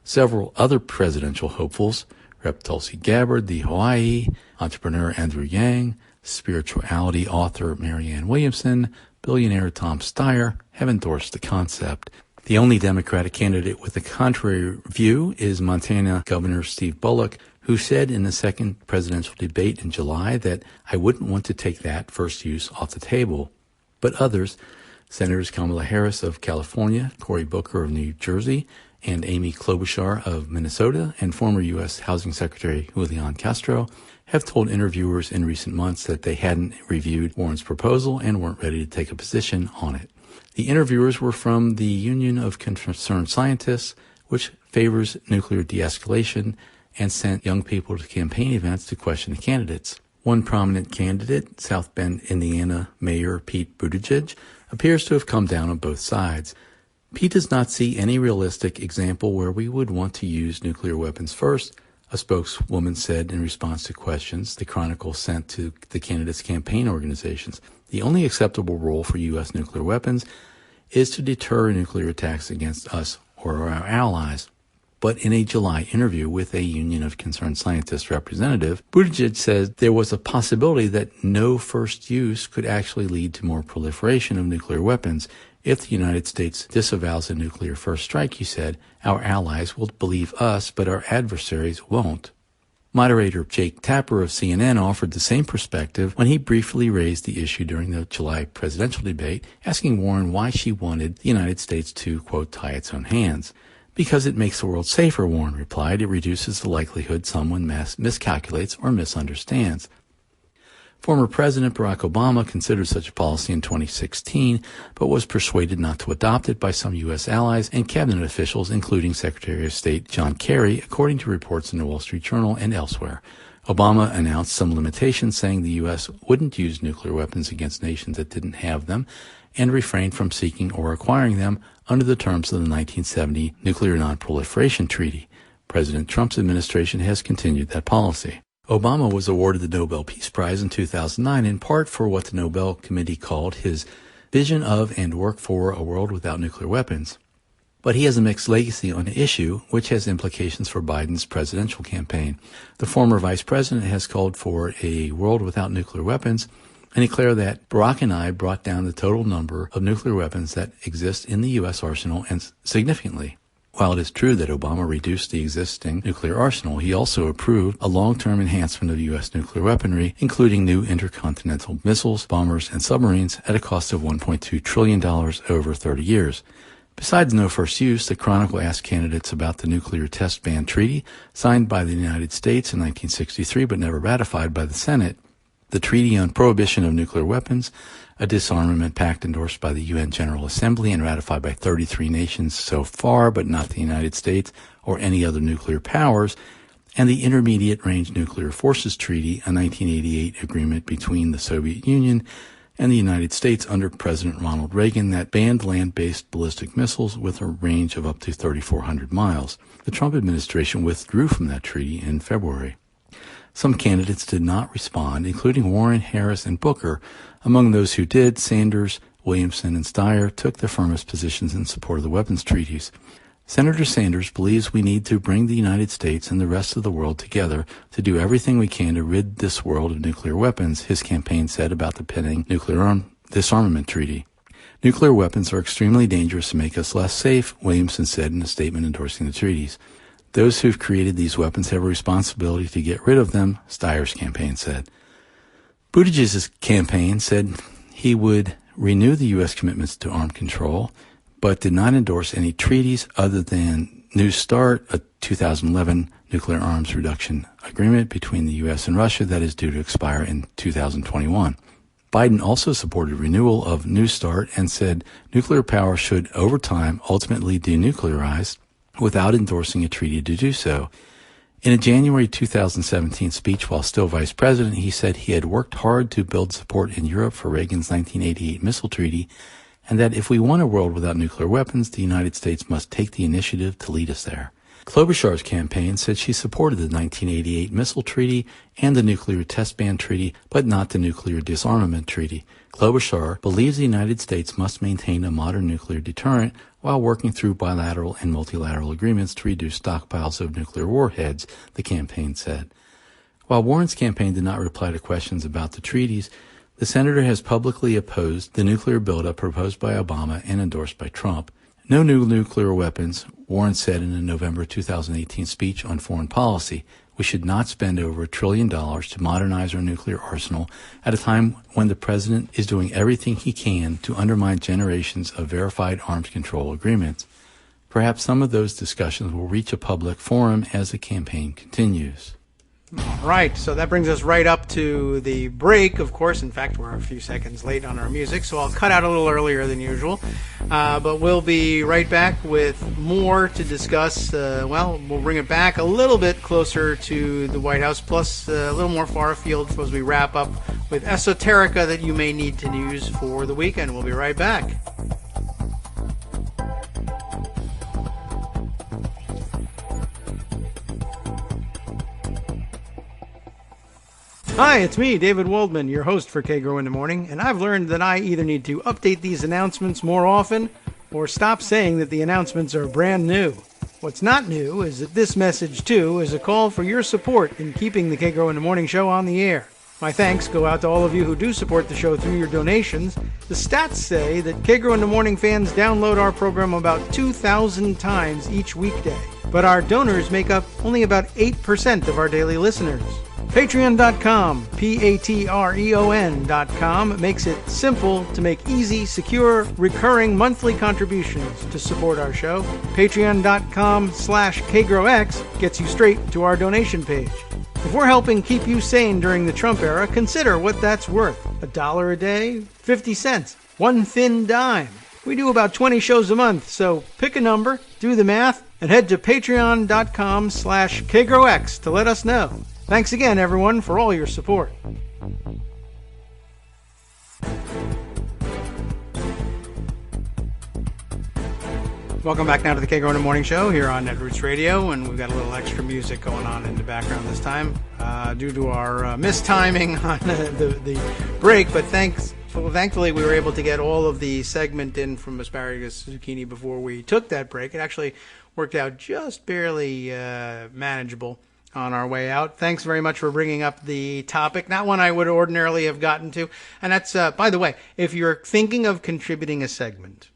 Several other presidential hopefuls, Rep. Tulsi Gabbard, the Hawaii, entrepreneur Andrew Yang, spirituality author Marianne Williamson, billionaire Tom Steyer, have endorsed the concept. The only Democratic candidate with a contrary view is Montana Governor Steve Bullock, who said in the second presidential debate in July that I wouldn't want to take that first use off the table. But others, Senators Kamala Harris of California, Cory Booker of New Jersey, and Amy Klobuchar of Minnesota, and former U.S. Housing Secretary Julian Castro have told interviewers in recent months that they hadn't reviewed Warren's proposal and weren't ready to take a position on it. The interviewers were from the Union of Concerned Scientists, which favors nuclear de-escalation and sent young people to campaign events to question the candidates. One prominent candidate, South Bend, Indiana Mayor Pete Buttigieg, appears to have come down on both sides. Pete does not see any realistic example where we would want to use nuclear weapons first, a spokeswoman said in response to questions the Chronicle sent to the candidates' campaign organizations. The only acceptable role for U.S. nuclear weapons is to deter nuclear attacks against us or our allies. But in a July interview with a Union of Concerned Scientists representative, Buttigieg said there was a possibility that no first use could actually lead to more proliferation of nuclear weapons. If the United States disavows a nuclear first strike, he said, our allies will believe us, but our adversaries won't. Moderator Jake Tapper of CNN offered the same perspective when he briefly raised the issue during the July presidential debate, asking Warren why she wanted the United States to, quote, tie its own hands. Because it makes the world safer, Warren replied. It reduces the likelihood someone miscalculates or misunderstands. Former President Barack Obama considered such a policy in 2016, but was persuaded not to adopt it by some U.S. allies and cabinet officials, including Secretary of State John Kerry, according to reports in the Wall Street Journal and elsewhere. Obama announced some limitations, saying the U.S. wouldn't use nuclear weapons against nations that didn't have them, and refrained from seeking or acquiring them under the terms of the 1970 Nuclear Non-Proliferation Treaty. President Trump's administration has continued that policy. Obama was awarded the Nobel Peace Prize in 2009 in part for what the Nobel Committee called his vision of and work for a world without nuclear weapons. But he has a mixed legacy on the issue, which has implications for Biden's presidential campaign. The former vice president has called for a world without nuclear weapons and declared that Barack and I brought down the total number of nuclear weapons that exist in the U.S. arsenal and significantly. While it is true that Obama reduced the existing nuclear arsenal, he also approved a long-term enhancement of U.S. nuclear weaponry, including new intercontinental missiles, bombers, and submarines at a cost of $1.2 trillion over 30 years. Besides no first use, the Chronicle asked candidates about the Nuclear Test Ban Treaty, signed by the United States in 1963 but never ratified by the Senate, the Treaty on Prohibition of Nuclear Weapons, a disarmament pact endorsed by the UN General Assembly and ratified by 33 nations so far, but not the United States or any other nuclear powers, and the Intermediate Range Nuclear Forces Treaty, a 1988 agreement between the Soviet Union and the United States under President Ronald Reagan that banned land-based ballistic missiles with a range of up to 3,400 miles. The Trump administration withdrew from that treaty in February. Some candidates did not respond, including Warren, Harris, and Booker. Among those who did, Sanders, Williamson, and Steyer took the firmest positions in support of the weapons treaties. Senator Sanders believes we need to bring the United States and the rest of the world together to do everything we can to rid this world of nuclear weapons, his campaign said about the pending nuclear disarmament treaty. Nuclear weapons are extremely dangerous to make us less safe, Williamson said in a statement endorsing the treaties. Those who've created these weapons have a responsibility to get rid of them, Steyer's campaign said. Buttigieg's campaign said he would renew the U.S. commitments to arm control, but did not endorse any treaties other than New START, a 2011 nuclear arms reduction agreement between the U.S. and Russia that is due to expire in 2021. Biden also supported renewal of New START and said nuclear power should, over time, ultimately denuclearize without endorsing a treaty to do so. In a January 2017 speech while still vice president, he said he had worked hard to build support in Europe for Reagan's 1988 missile treaty, and that if we want a world without nuclear weapons, the United States must take the initiative to lead us there. Klobuchar's campaign said she supported the 1988 missile treaty and the nuclear test ban treaty, but not the nuclear disarmament treaty. Klobuchar believes the United States must maintain a modern nuclear deterrent while working through bilateral and multilateral agreements to reduce stockpiles of nuclear warheads, the campaign said. While Warren's campaign did not reply to questions about the treaties, the senator has publicly opposed the nuclear buildup proposed by Obama and endorsed by Trump. No new nuclear weapons, Warren said in a November 2018 speech on foreign policy. We should not spend over $1 trillion to modernize our nuclear arsenal at a time when the president is doing everything he can to undermine generations of verified arms control agreements. Perhaps some of those discussions will reach a public forum as the campaign continues. All right, so that brings us right up to the break, of course. In fact, we're a few seconds late on our music, so I'll cut out a little earlier than usual. But we'll be right back with more to discuss. We'll bring it back a little bit closer to the White House, plus a little more far afield as we wrap up with esoterica that you may need to use for the weekend. We'll be right back. Hi, it's me, David Waldman, your host for Kagro in the Morning, and I've learned that I either need to update these announcements more often or stop saying that the announcements are brand new. What's not new is that this message, too, is a call for your support in keeping the Kagro in the Morning show on the air. My thanks go out to all of you who do support the show through your donations. The stats say that Kagro in the Morning fans download our program about 2,000 times each weekday, but our donors make up only about 8% of our daily listeners. Patreon.com, Patreon.com, makes it simple to make easy, secure, recurring monthly contributions to support our show. Patreon.com/KagroX gets you straight to our donation page. If we're helping keep you sane during the Trump era, consider what that's worth. $1 a day? 50 cents? One thin dime? We do about 20 shows a month, so pick a number, do the math, and head to Patreon.com/KagroX to let us know. Thanks again, everyone, for all your support. Welcome back now to the Kagro in the Morning Show here on Netroots Radio, and we've got a little extra music going on in the background this time due to our mistiming on the break, but thankfully we were able to get all of the segment in from Asparagus Zucchini before we took that break. It actually worked out just barely manageable on our way out. Thanks very much for bringing up the topic, not one I would ordinarily have gotten to. And that's, by the way, if you're thinking of contributing a segment,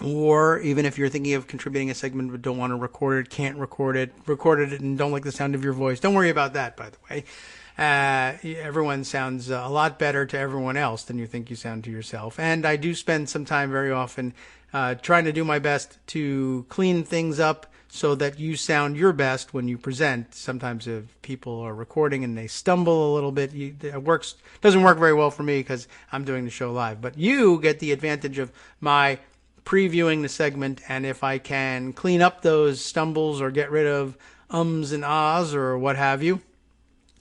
or even if you're thinking of contributing a segment but don't want to record it, can't record it, recorded it and don't like the sound of your voice, don't worry about that, by the way. Everyone sounds a lot better to everyone else than you think you sound to yourself. And I do spend some time very often trying to do my best to clean things up so that you sound your best when you present. Sometimes if people are recording and they stumble a little bit, it doesn't work very well for me because I'm doing the show live. But you get the advantage of my previewing the segment, and if I can clean up those stumbles or get rid of ums and ahs or what have you,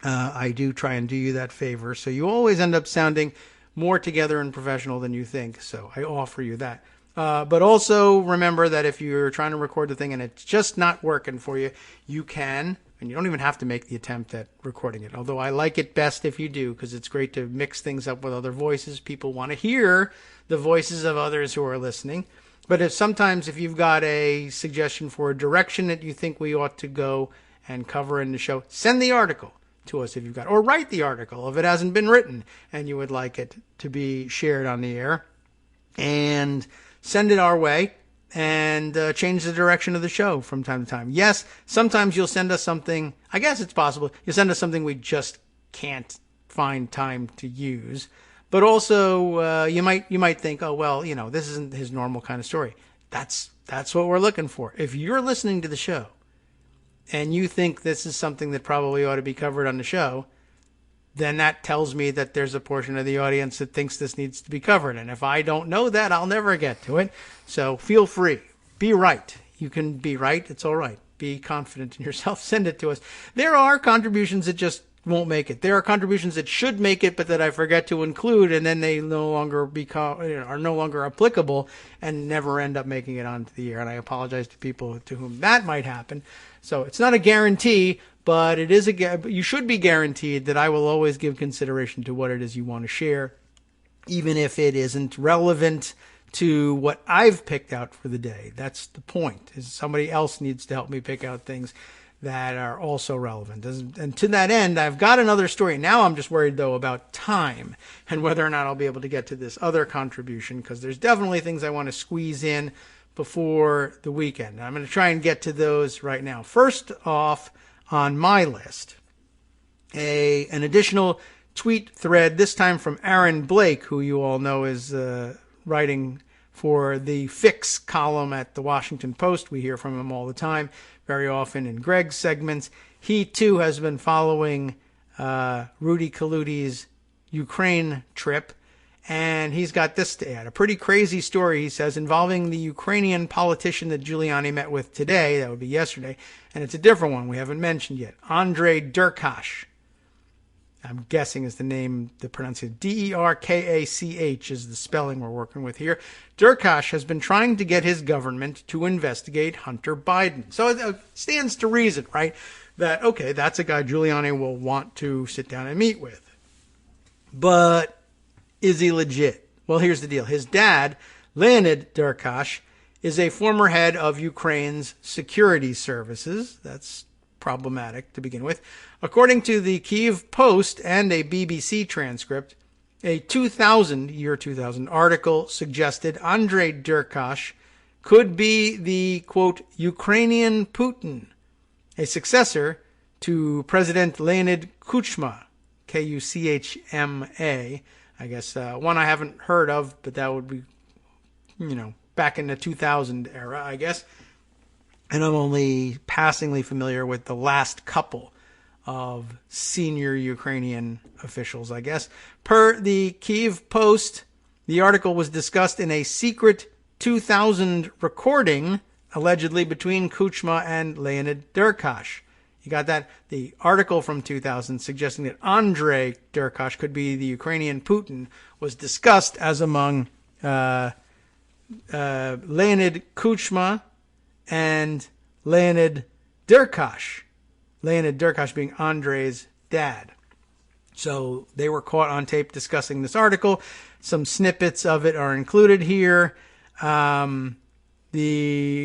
I do try and do you that favor. So you always end up sounding more together and professional than you think. So I offer you that. But also remember that if you're trying to record the thing and it's just not working for you, you can, and you don't even have to make the attempt at recording it. Although I like it best if you do, because it's great to mix things up with other voices. People want to hear the voices of others who are listening. But if you've got a suggestion for a direction that you think we ought to go and cover in the show, send the article to us if you've got, or write the article if it hasn't been written and you would like it to be shared on the air. And send it our way and change the direction of the show from time to time. Yes, sometimes you'll send us something, I guess it's possible, you'll send us something we just can't find time to use. But also, you might think, oh, well, this isn't his normal kind of story. That's what we're looking for. If you're listening to the show and you think this is something that probably ought to be covered on the show, then that tells me that there's a portion of the audience that thinks this needs to be covered. And if I don't know that, I'll never get to it. So feel free. Be right. You can be right. It's all right. Be confident in yourself. Send it to us. There are contributions that just won't make it. There are contributions that should make it, but that I forget to include, and then they no longer are no longer applicable and never end up making it onto the air. And I apologize to people to whom that might happen. So it's not a guarantee, but it is you should be guaranteed that I will always give consideration to what it is you want to share, even if it isn't relevant to what I've picked out for the day. That's the point, is somebody else needs to help me pick out things that are also relevant. And to that end, I've got another story. Now I'm just worried, though, about time and whether or not I'll be able to get to this other contribution, because there's definitely things I want to squeeze in before the weekend. I'm going to try and get to those right now. First off on my list, an additional tweet thread, this time from Aaron Blake, who you all know is writing for the Fix column at the Washington Post. We hear from him all the time, very often in Greg's segments. He, too, has been following Rudy Kaluti's Ukraine trip, and he's got this to add. A pretty crazy story, he says, involving the Ukrainian politician that Giuliani met with today. That would be yesterday. And it's a different one we haven't mentioned yet. Andrei Derkach. I'm guessing is the name, the pronunciation. Derkach is the spelling we're working with here. Derkach has been trying to get his government to investigate Hunter Biden. So it stands to reason, right, that, okay, that's a guy Giuliani will want to sit down and meet with. But is he legit? Well, here's the deal. His dad, Leonid Derkach, is a former head of Ukraine's security services. That's problematic to begin with. According to the Kyiv Post and a BBC transcript, a 2000 article suggested Andrei Derkach could be the, quote, Ukrainian Putin, a successor to President Leonid Kuchma, Kuchma, I guess, one I haven't heard of, but that would be, back in the 2000 era, I guess. And I'm only passingly familiar with the last couple of senior Ukrainian officials, I guess. Per the Kyiv Post, the article was discussed in a secret 2000 recording, allegedly between Kuchma and Leonid Derkach. You got that? The article from 2000 suggesting that Andrei Derkach could be the Ukrainian Putin was discussed as among Leonid Kuchma and Leonid Derkach. Leonid Derkach being Andrei's dad. So they were caught on tape discussing this article. Some snippets of it are included here. The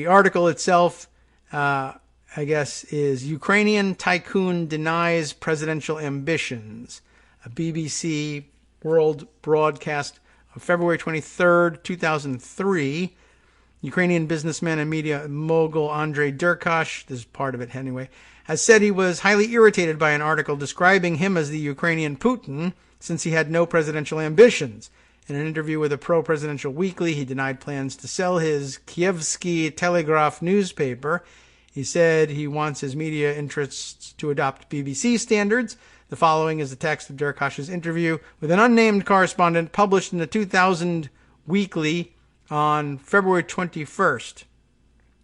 article itself, I guess, is Ukrainian tycoon denies presidential ambitions. A BBC World broadcast of February 23rd, 2003. Ukrainian businessman and media mogul Andrei Derkach, this is part of it anyway, has said he was highly irritated by an article describing him as the Ukrainian Putin since he had no presidential ambitions. In an interview with a pro-presidential weekly, he denied plans to sell his Kievsky Telegraph newspaper. He said he wants his media interests to adopt BBC standards. The following is the text of Derkach's interview with an unnamed correspondent published in the 2000 weekly on February 21st.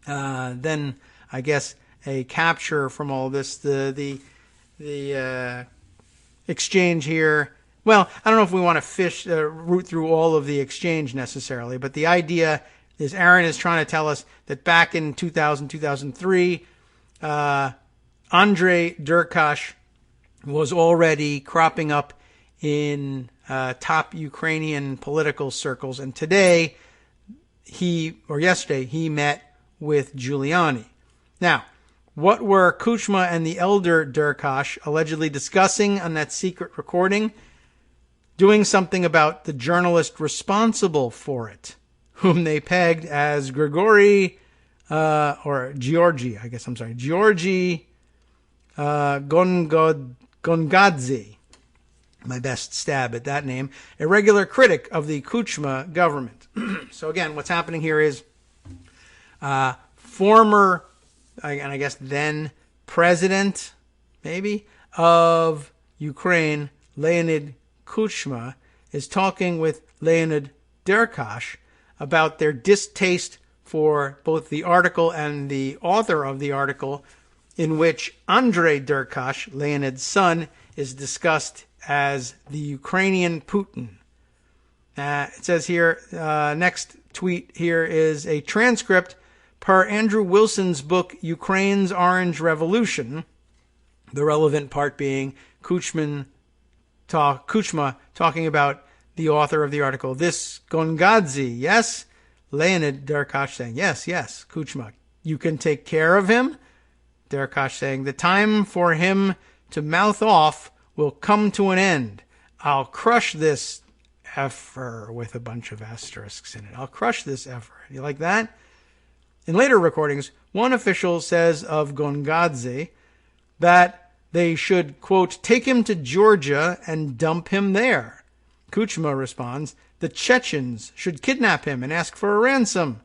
Then, I guess, a capture from all this, the exchange here. Well, I don't know if we want to root through all of the exchange necessarily, but the idea is Aaron is trying to tell us that back in 2000, 2003, Andrei Derkach was already cropping up in top Ukrainian political circles, and today, yesterday, he met with Giuliani. Now, what were Kuchma and the elder Derkach allegedly discussing on that secret recording? Doing something about the journalist responsible for it, whom they pegged as Georgy Gongadze. My best stab at that name. A regular critic of the Kuchma government. So again, what's happening here is former, and I guess then president, maybe, of Ukraine, Leonid Kuchma, is talking with Leonid Derkach about their distaste for both the article and the author of the article, in which Andrei Derkach, Leonid's son, is discussed as the Ukrainian Putin. It says here, next tweet here is a transcript per Andrew Wilson's book, Ukraine's Orange Revolution, the relevant part being Kuchma talking about the author of the article. This Gongadze, yes? Leonid Derkach saying, yes, Kuchma. You can take care of him? Derkach saying, the time for him to mouth off will come to an end. I'll crush this effer with a bunch of asterisks in it. I'll crush this effer. You like that? In later recordings, one official says of Gongadze that they should, quote, take him to Georgia and dump him there. Kuchma responds, the Chechens should kidnap him and ask for a ransom.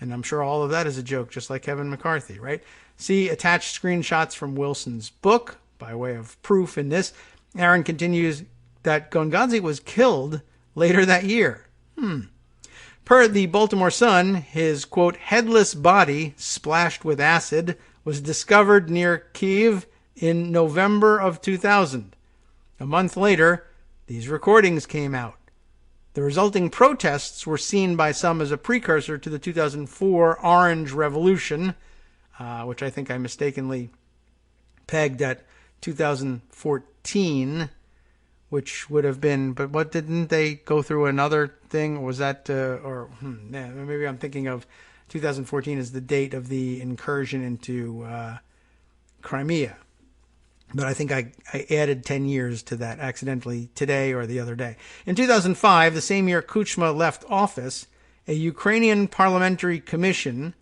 And I'm sure all of that is a joke, just like Kevin McCarthy, right? See attached screenshots from Wilson's book by way of proof in this. Aaron continues that Gongadze was killed later that year. Per the Baltimore Sun, his, quote, headless body, splashed with acid, was discovered near Kyiv in November of 2000. A month later, these recordings came out. The resulting protests were seen by some as a precursor to the 2004 Orange Revolution, which I think I mistakenly pegged at 2014, which would have been, but what, didn't they go through another thing? Was that, maybe I'm thinking of 2014 as the date of the incursion into Crimea. But I think I added 10 years to that accidentally today or the other day. In 2005, the same year Kuchma left office, a Ukrainian parliamentary commission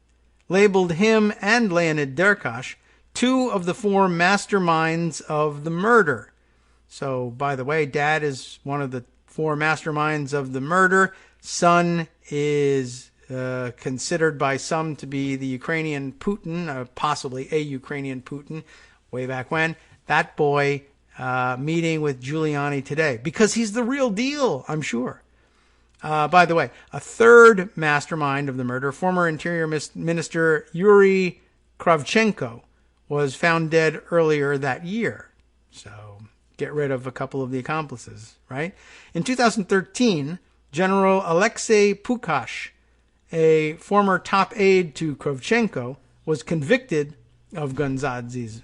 labeled him and Leonid Derkash two of the four masterminds of the murder. So, by the way, Dad is one of the four masterminds of the murder. Son is considered by some to be the Ukrainian Putin, possibly a Ukrainian Putin, way back when. That boy meeting with Giuliani today, because he's the real deal, I'm sure. By the way, a third mastermind of the murder, former Interior Minister Yuri Kravchenko, was found dead earlier that year. So get rid of a couple of the accomplices, right? In 2013, General Alexei Pukash, a former top aide to Kravchenko, was convicted of Gongadze's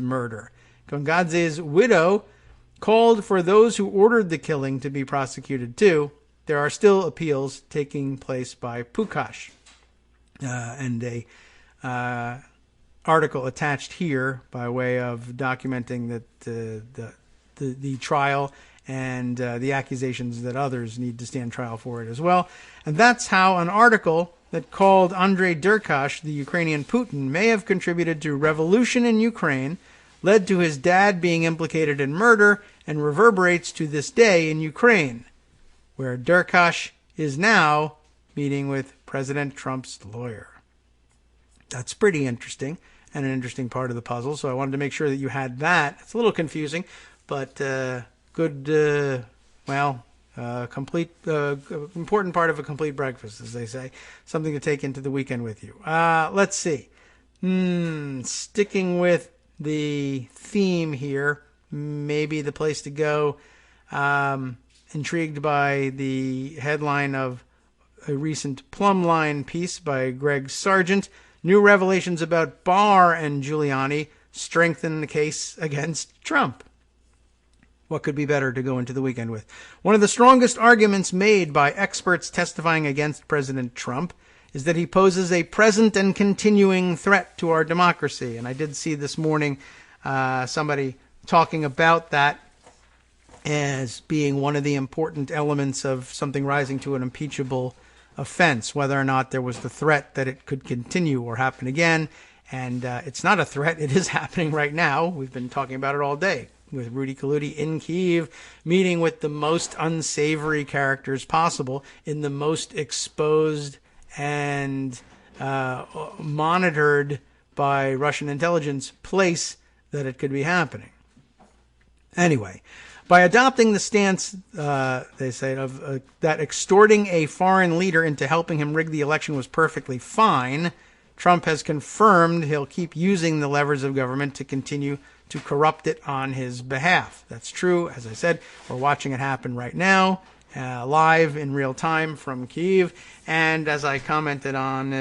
murder. Gongadze's widow called for those who ordered the killing to be prosecuted too. There are still appeals taking place by Pukash. And a article attached here by way of documenting that the trial and the accusations that others need to stand trial for it as well. And that's how an article that called Andrei Derkash the Ukrainian Putin may have contributed to revolution in Ukraine, led to his dad being implicated in murder, and reverberates to this day in Ukraine, where Derkash is now meeting with President Trump's lawyer. That's pretty interesting and an interesting part of the puzzle, so I wanted to make sure that you had that. It's a little confusing, but good, complete, important part of a complete breakfast, as they say. Something to take into the weekend with you. Let's see. Sticking with the theme here, maybe the place to go. Intrigued by the headline of a recent Plumline piece by Greg Sargent. New revelations about Barr and Giuliani strengthen the case against Trump. What could be better to go into the weekend with? One of the strongest arguments made by experts testifying against President Trump is that he poses a present and continuing threat to our democracy. And I did see this morning somebody talking about that as being one of the important elements of something rising to an impeachable offense, whether or not there was the threat that it could continue or happen again. And it's not a threat. It is happening right now. We've been talking about it all day, with Rudy Kaludi in Kyiv, meeting with the most unsavory characters possible in the most exposed and monitored by Russian intelligence place that it could be happening. Anyway, by adopting the stance, they say, of that extorting a foreign leader into helping him rig the election was perfectly fine, Trump has confirmed he'll keep using the levers of government to continue to corrupt it on his behalf. That's true. As I said, we're watching it happen right now, live in real time from Kyiv. And as I commented on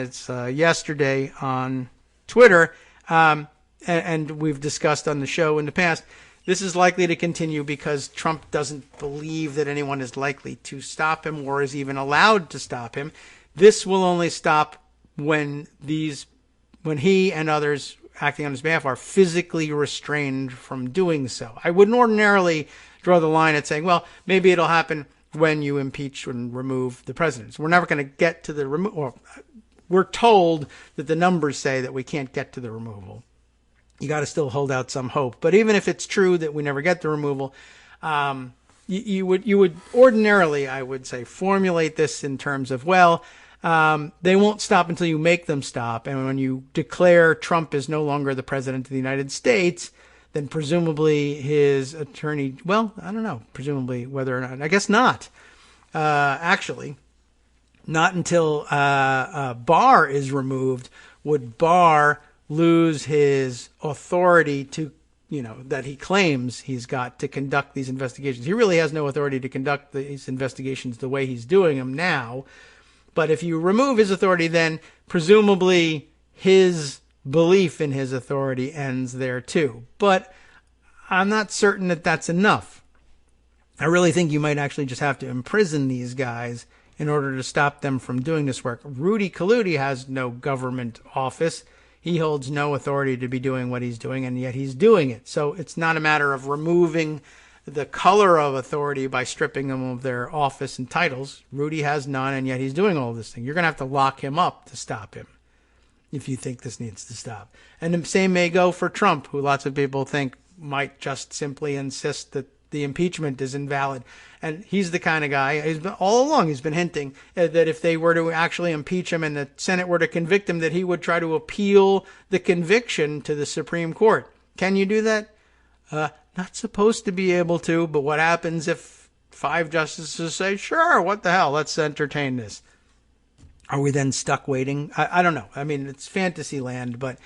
yesterday on Twitter, and we've discussed on the show in the past, this is likely to continue because Trump doesn't believe that anyone is likely to stop him or is even allowed to stop him. This will only stop when he and others acting on his behalf are physically restrained from doing so. I wouldn't ordinarily draw the line at saying, well, maybe it'll happen when you impeach and remove the president. So we're never going to get to the we're told that the numbers say that we can't get to the removal. You got to still hold out some hope. But even if it's true that we never get the removal, you would ordinarily, I would say, formulate this in terms of, well, they won't stop until you make them stop. And when you declare Trump is no longer the president of the United States, then presumably his attorney, well, I don't know, presumably whether or not, I guess not. Actually, not until Barr is removed would Barr lose his authority to, that he claims he's got to conduct these investigations. He really has no authority to conduct these investigations the way he's doing them now. But if you remove his authority, then presumably his belief in his authority ends there too. But I'm not certain that that's enough. I really think you might actually just have to imprison these guys in order to stop them from doing this work. Rudy Kaludi has no government office. He holds no authority to be doing what he's doing, and yet he's doing it. So it's not a matter of removing the color of authority by stripping them of their office and titles. Rudy has none, and yet he's doing all this thing. You're going to have to lock him up to stop him if you think this needs to stop. And the same may go for Trump, who lots of people think might just simply insist that the impeachment is invalid. And he's the kind of guy, all along he's been hinting that if they were to actually impeach him and the Senate were to convict him, that he would try to appeal the conviction to the Supreme Court. Can you do that? Not supposed to be able to, but what happens if 5 justices say, sure, what the hell, let's entertain this? Are we then stuck waiting? I don't know. I mean, it's fantasy land, but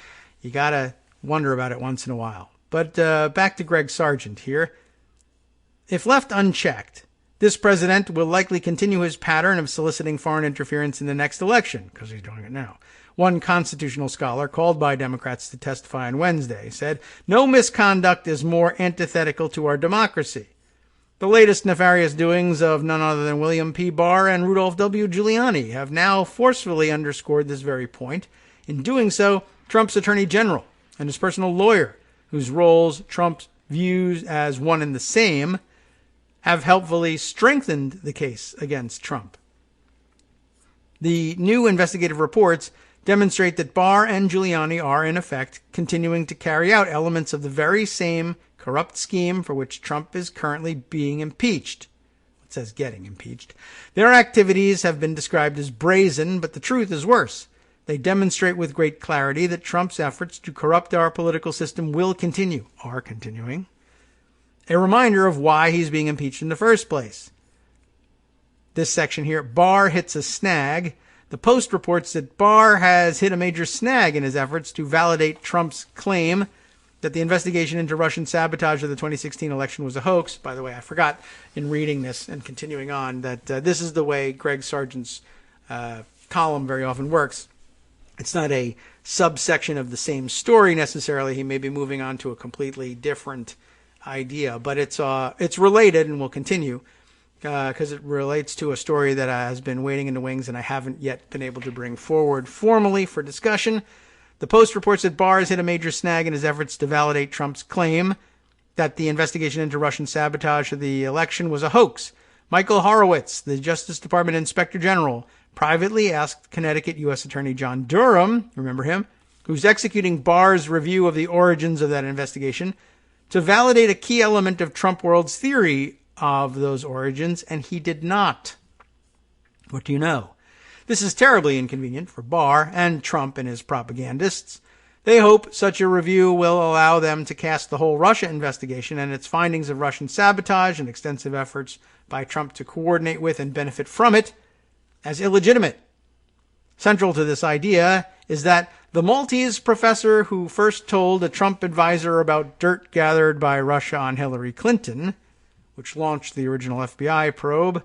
you got to wonder about it once in a while. But back to Greg Sargent here. If left unchecked, this president will likely continue his pattern of soliciting foreign interference in the next election, because he's doing it now. One constitutional scholar, called by Democrats to testify on Wednesday, said, "No misconduct is more antithetical to our democracy. The latest nefarious doings of none other than William P. Barr and Rudolph W. Giuliani have now forcefully underscored this very point. In doing so, Trump's attorney general and his personal lawyer, whose roles Trump views as one and the same, have helpfully strengthened the case against Trump. The new investigative reports demonstrate that Barr and Giuliani are, in effect, continuing to carry out elements of the very same corrupt scheme for which Trump is currently being impeached." It says getting impeached. "Their activities have been described as brazen, but the truth is worse. They demonstrate with great clarity that Trump's efforts to corrupt our political system are continuing. A reminder of why he's being impeached in the first place." This section here, Barr hits a snag. The Post reports that Barr has hit a major snag in his efforts to validate Trump's claim that the investigation into Russian sabotage of the 2016 election was a hoax. By the way, I forgot in reading this and continuing on that this is the way Greg Sargent's column very often works. It's not a subsection of the same story necessarily. He may be moving on to a completely different idea, but it's related and will continue because it relates to a story that has been waiting in the wings and I haven't yet been able to bring forward formally for discussion. The Post reports that Barr has hit a major snag in his efforts to validate Trump's claim that the investigation into Russian sabotage of the election was a hoax. Michael Horowitz, the Justice Department Inspector General, privately asked Connecticut U.S. Attorney John Durham, remember him, who's executing Barr's review of the origins of that investigation, to validate a key element of Trump World's theory of those origins, and he did not. What do you know? This is terribly inconvenient for Barr and Trump and his propagandists. They hope such a review will allow them to cast the whole Russia investigation and its findings of Russian sabotage and extensive efforts by Trump to coordinate with and benefit from it as illegitimate. Central to this idea is that the Maltese professor who first told a Trump advisor about dirt gathered by Russia on Hillary Clinton, which launched the original FBI probe,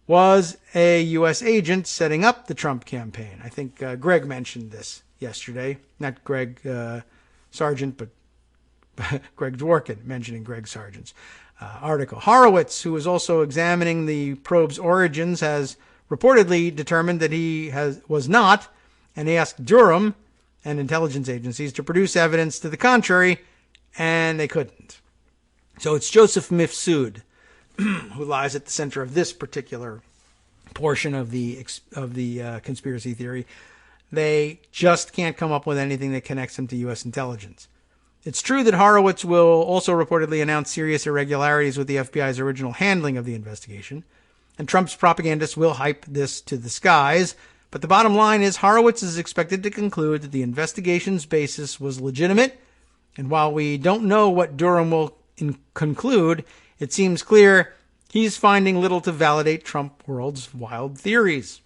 was a U.S. agent setting up the Trump campaign. I think Greg mentioned this yesterday. Not Greg Sargent, but Greg Dworkin mentioning Greg Sargent's article. Horowitz, who was also examining the probe's origins, has reportedly determined that he was not, and he asked Durham and intelligence agencies to produce evidence to the contrary, and they couldn't. So it's Joseph Mifsud who lies at the center of this particular portion of the conspiracy theory. They just can't come up with anything that connects him to U.S. intelligence. It's true that Horowitz will also reportedly announce serious irregularities with the FBI's original handling of the investigation, and Trump's propagandists will hype this to the skies. But the bottom line is Horowitz is expected to conclude that the investigation's basis was legitimate, and while we don't know what Durham will conclude, it seems clear he's finding little to validate Trump world's wild theories.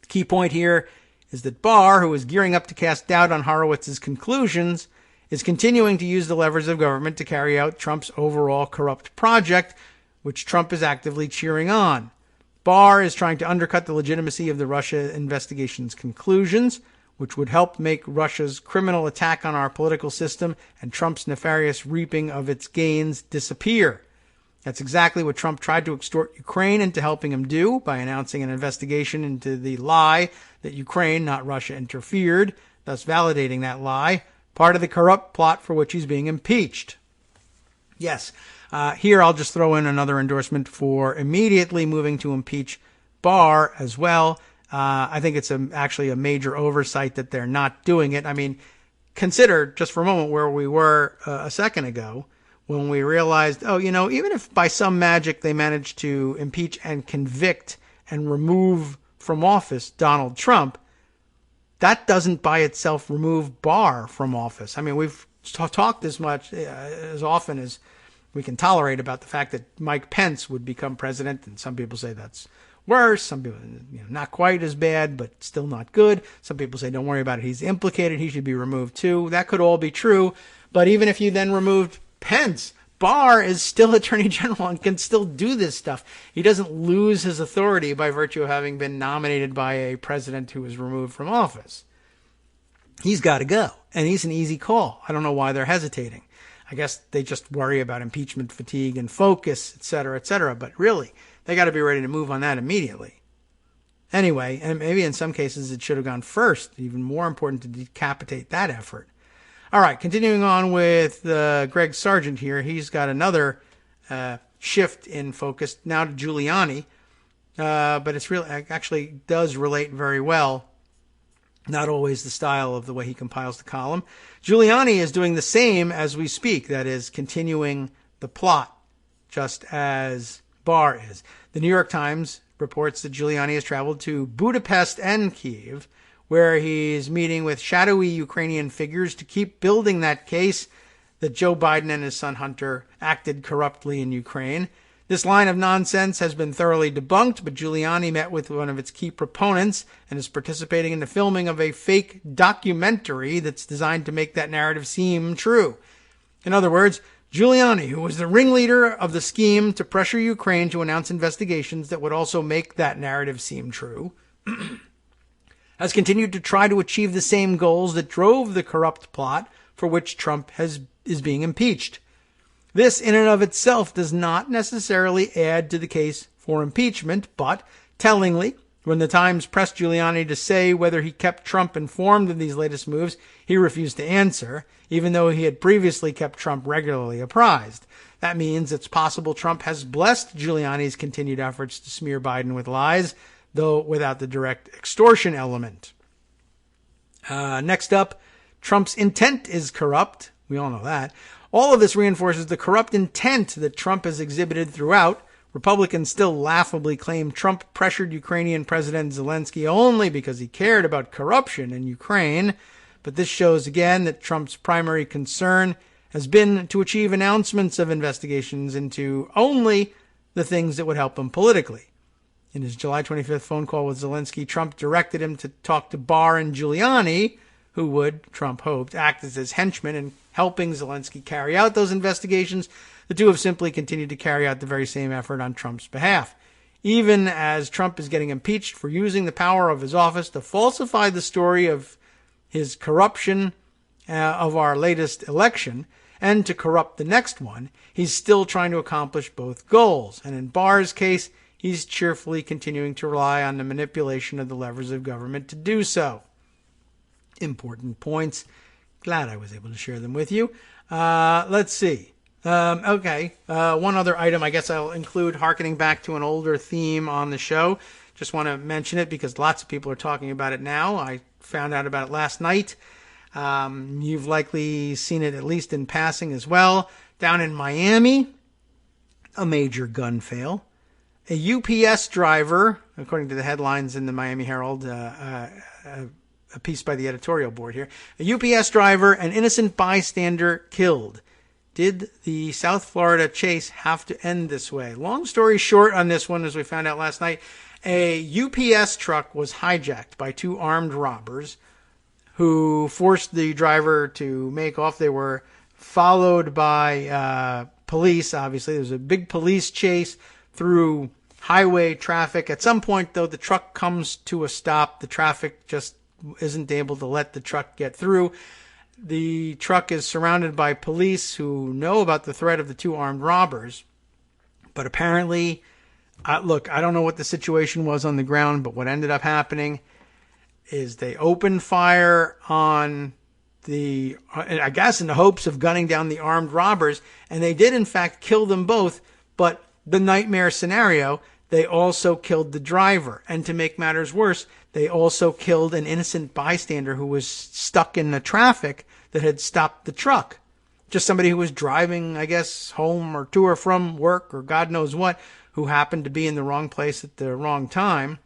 The key point here is that Barr, who is gearing up to cast doubt on Horowitz's conclusions, is continuing to use the levers of government to carry out Trump's overall corrupt project, which Trump is actively cheering on. Barr is trying to undercut the legitimacy of the Russia investigation's conclusions, which would help make Russia's criminal attack on our political system and Trump's nefarious reaping of its gains disappear. That's exactly what Trump tried to extort Ukraine into helping him do by announcing an investigation into the lie that Ukraine, not Russia, interfered, thus validating that lie, part of the corrupt plot for which he's being impeached. Yes, here I'll just throw in another endorsement for immediately moving to impeach Barr as well. I think it's actually a major oversight that they're not doing it. I mean, consider just for a moment where we were a second ago when we realized, even if by some magic they managed to impeach and convict and remove from office Donald Trump, that doesn't by itself remove Barr from office. I mean, we've talked as much, as often as we can tolerate about the fact that Mike Pence would become president, and some people say that's worse. Some people, not quite as bad, but still not good. Some people say, don't worry about it. He's implicated. He should be removed too. That could all be true. But even if you then removed Pence, Barr is still Attorney General and can still do this stuff. He doesn't lose his authority by virtue of having been nominated by a president who was removed from office. He's got to go, and he's an easy call. I don't know why they're hesitating. I guess they just worry about impeachment fatigue and focus, et cetera, but really, they got to be ready to move on that immediately. Anyway, and maybe in some cases it should have gone first. Even more important to decapitate that effort. All right, continuing on with Greg Sargent here. He's got another shift in focus now to Giuliani, but it's really actually does relate very well. Not always the style of the way he compiles the column. Giuliani is doing the same as we speak. That is, continuing the plot, just as Barr is. The New York Times reports that Giuliani has traveled to Budapest and Kyiv, where he's meeting with shadowy Ukrainian figures to keep building that case that Joe Biden and his son Hunter acted corruptly in Ukraine. This line of nonsense has been thoroughly debunked, but Giuliani met with one of its key proponents and is participating in the filming of a fake documentary that's designed to make that narrative seem true. In other words, Giuliani, who was the ringleader of the scheme to pressure Ukraine to announce investigations that would also make that narrative seem true, has continued to try to achieve the same goals that drove the corrupt plot for which Trump is being impeached. This in and of itself does not necessarily add to the case for impeachment, but tellingly, when the Times pressed Giuliani to say whether he kept Trump informed of these latest moves, he refused to answer, even though he had previously kept Trump regularly apprised. That means it's possible Trump has blessed Giuliani's continued efforts to smear Biden with lies, though without the direct extortion element. Next up, Trump's intent is corrupt. We all know that. All of this reinforces the corrupt intent that Trump has exhibited throughout. Republicans still laughably claim Trump pressured Ukrainian President Zelensky only because he cared about corruption in Ukraine. But this shows again that Trump's primary concern has been to achieve announcements of investigations into only the things that would help him politically. In his July 25th phone call with Zelensky, Trump directed him to talk to Barr and Giuliani, who would, Trump hoped, act as his henchmen in helping Zelensky carry out those investigations. The two have simply continued to carry out the very same effort on Trump's behalf. Even as Trump is getting impeached for using the power of his office to falsify the story of his corruption of our latest election and to corrupt the next one, he's still trying to accomplish both goals. And in Barr's case, he's cheerfully continuing to rely on the manipulation of the levers of government to do so. Important points. Glad I was able to share them with you. Let's see. One other item I guess I'll include, harkening back to an older theme on the show. Just want to mention it because lots of people are talking about it now. I found out about it last night. You've likely seen it at least in passing as well. Down in Miami, a major gun fail. A UPS driver, according to the headlines in the Miami Herald, a piece by the editorial board here, a UPS driver, an innocent bystander killed. Did the South Florida chase have to end this way? Long story short on this one, as we found out last night, a UPS truck was hijacked by two armed robbers who forced the driver to make off. They were followed by police, obviously. There was a big police chase through highway traffic. At some point, though, the truck comes to a stop. The traffic just isn't able to let the truck get through. The truck is surrounded by police who know about the threat of the two armed robbers. But apparently, look, I don't know what the situation was on the ground, but what ended up happening is they opened fire on I guess in the hopes of gunning down the armed robbers, and they did in fact kill them both, but the nightmare scenario, they also killed the driver. And to make matters worse, they also killed an innocent bystander who was stuck in the traffic that had stopped the truck. Just somebody who was driving, I guess, home or to or from work or God knows what, who happened to be in the wrong place at the wrong time,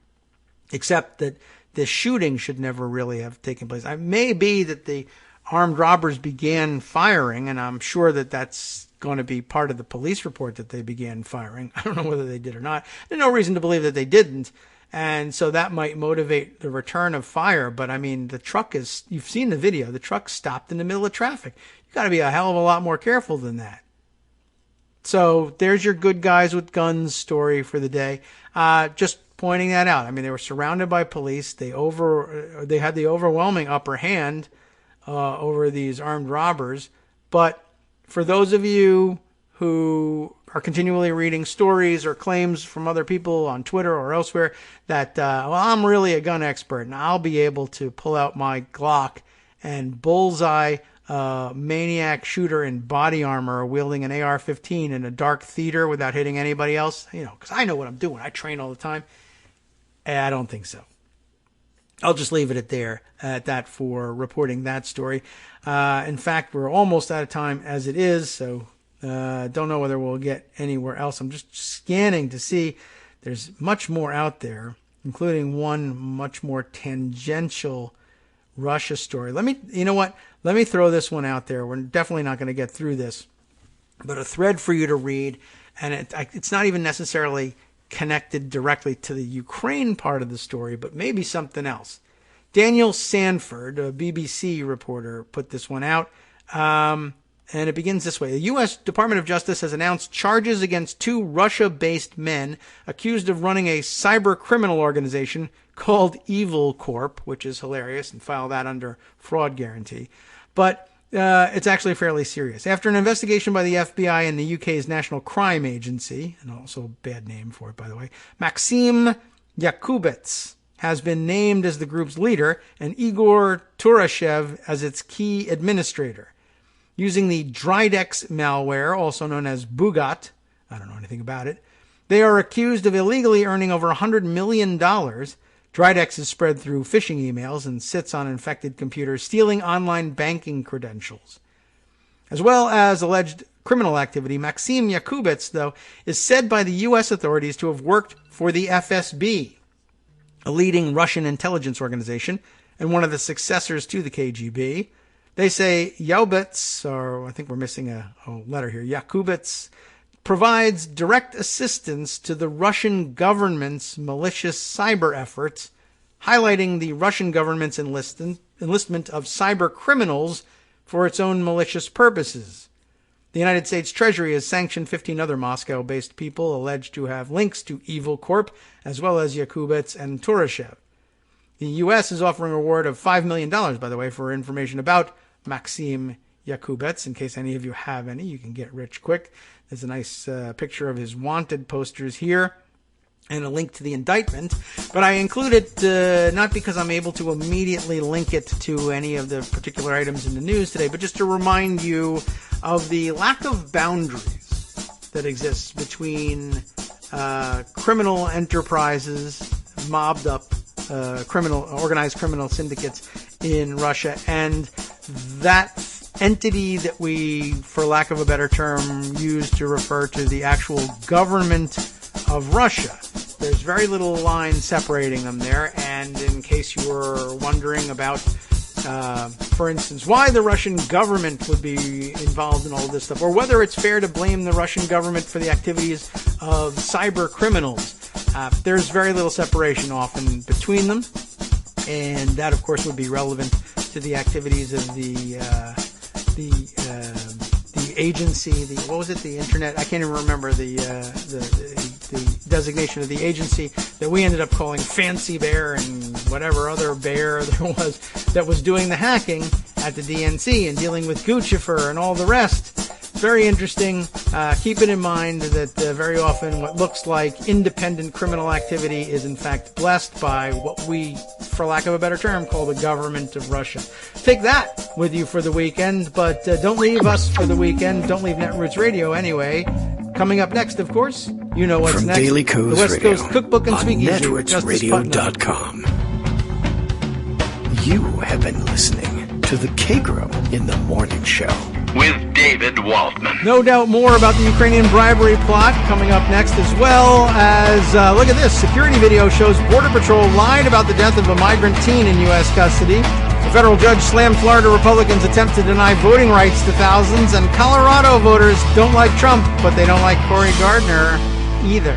except that this shooting should never really have taken place. It may be that the armed robbers began firing, and I'm sure that that's going to be part of the police report that they began firing. I don't know whether they did or not. There's no reason to believe that they didn't. And so that might motivate the return of fire. But I mean, the truck is, you've seen the video, the truck stopped in the middle of traffic. You got to be a hell of a lot more careful than that. So there's your good guys with guns story for the day. Just pointing that out. I mean, they were surrounded by police. They had the overwhelming upper hand over these armed robbers. But for those of you who are continually reading stories or claims from other people on Twitter or elsewhere that, well, I'm really a gun expert and I'll be able to pull out my Glock and bullseye a maniac shooter in body armor wielding an AR-15 in a dark theater without hitting anybody else, because I know what I'm doing. I train all the time. I don't think so. I'll just leave it at that for reporting that story. In fact, we're almost out of time as it is, so don't know whether we'll get anywhere else. I'm just scanning to see. There's much more out there, including one much more tangential Russia story. You know what? Let me throw this one out there. We're definitely not going to get through this, but a thread for you to read, and it's not even necessarily connected directly to the Ukraine part of the story, but maybe something else. Daniel Sanford, a BBC reporter, put this one out, and it begins this way. The U.S. Department of Justice has announced charges against two Russia-based men accused of running a cyber criminal organization called Evil Corp, which is hilarious, and file that under fraud guarantee. But it's actually fairly serious. After an investigation by the FBI and the UK's National Crime Agency, and also a bad name for it, by the way, Maxim Yakubets has been named as the group's leader and Igor Turashev as its key administrator. Using the Drydex malware, also known as Bugat, I don't know anything about it, they are accused of illegally earning over $100 million. Drydex is spread through phishing emails and sits on infected computers, stealing online banking credentials. As well as alleged criminal activity, Maxim Yakubets, though, is said by the U.S. authorities to have worked for the FSB, a leading Russian intelligence organization and one of the successors to the KGB. They say Yakubets, or I think we're missing a letter here, Yakubets, provides direct assistance to the Russian government's malicious cyber efforts, highlighting the Russian government's enlistment of cyber criminals for its own malicious purposes. The United States Treasury has sanctioned 15 other Moscow-based people alleged to have links to Evil Corp, as well as Yakubets and Turashev. The U.S. is offering a reward of $5 million, by the way, for information about Maxim Yakubets. In case any of you have any, you can get rich quick. There's a nice picture of his wanted posters here and a link to the indictment. But I include it not because I'm able to immediately link it to any of the particular items in the news today, but just to remind you of the lack of boundaries that exists between criminal enterprises, mobbed up organized criminal syndicates in Russia, and that entity that we, for lack of a better term, use to refer to the actual government of Russia. There's very little line separating them there, and in case you were wondering about, for instance, why the Russian government would be involved in all of this stuff, or whether it's fair to blame the Russian government for the activities of cyber criminals, there's very little separation often between them, and that, of course, would be relevant to the activities of the agency, the internet, I can't even remember the designation of the agency that we ended up calling Fancy Bear and whatever other bear there was that was doing the hacking at the DNC and dealing with Guccifer and all the rest. Very interesting. Keep it in mind that very often what looks like independent criminal activity is in fact blessed by what we, for lack of a better term, call the government of Russia. Take that with you for the weekend, but don't leave us for the weekend. Don't leave Netroots Radio anyway. Coming up next, of course, you know what's From next. Daily Coast the West Radio Coast Cookbook and on Speakeasy with Justice Putnam. netrootsradio.com. You have been listening to the Kagro in the Morning Show with David Waldman. No doubt more about the Ukrainian bribery plot coming up next, as well as, look at this, security video shows Border Patrol lied about the death of a migrant teen in U.S. custody. A federal judge slammed Florida Republicans' attempt to deny voting rights to thousands, and Colorado voters don't like Trump, but they don't like Cory Gardner either.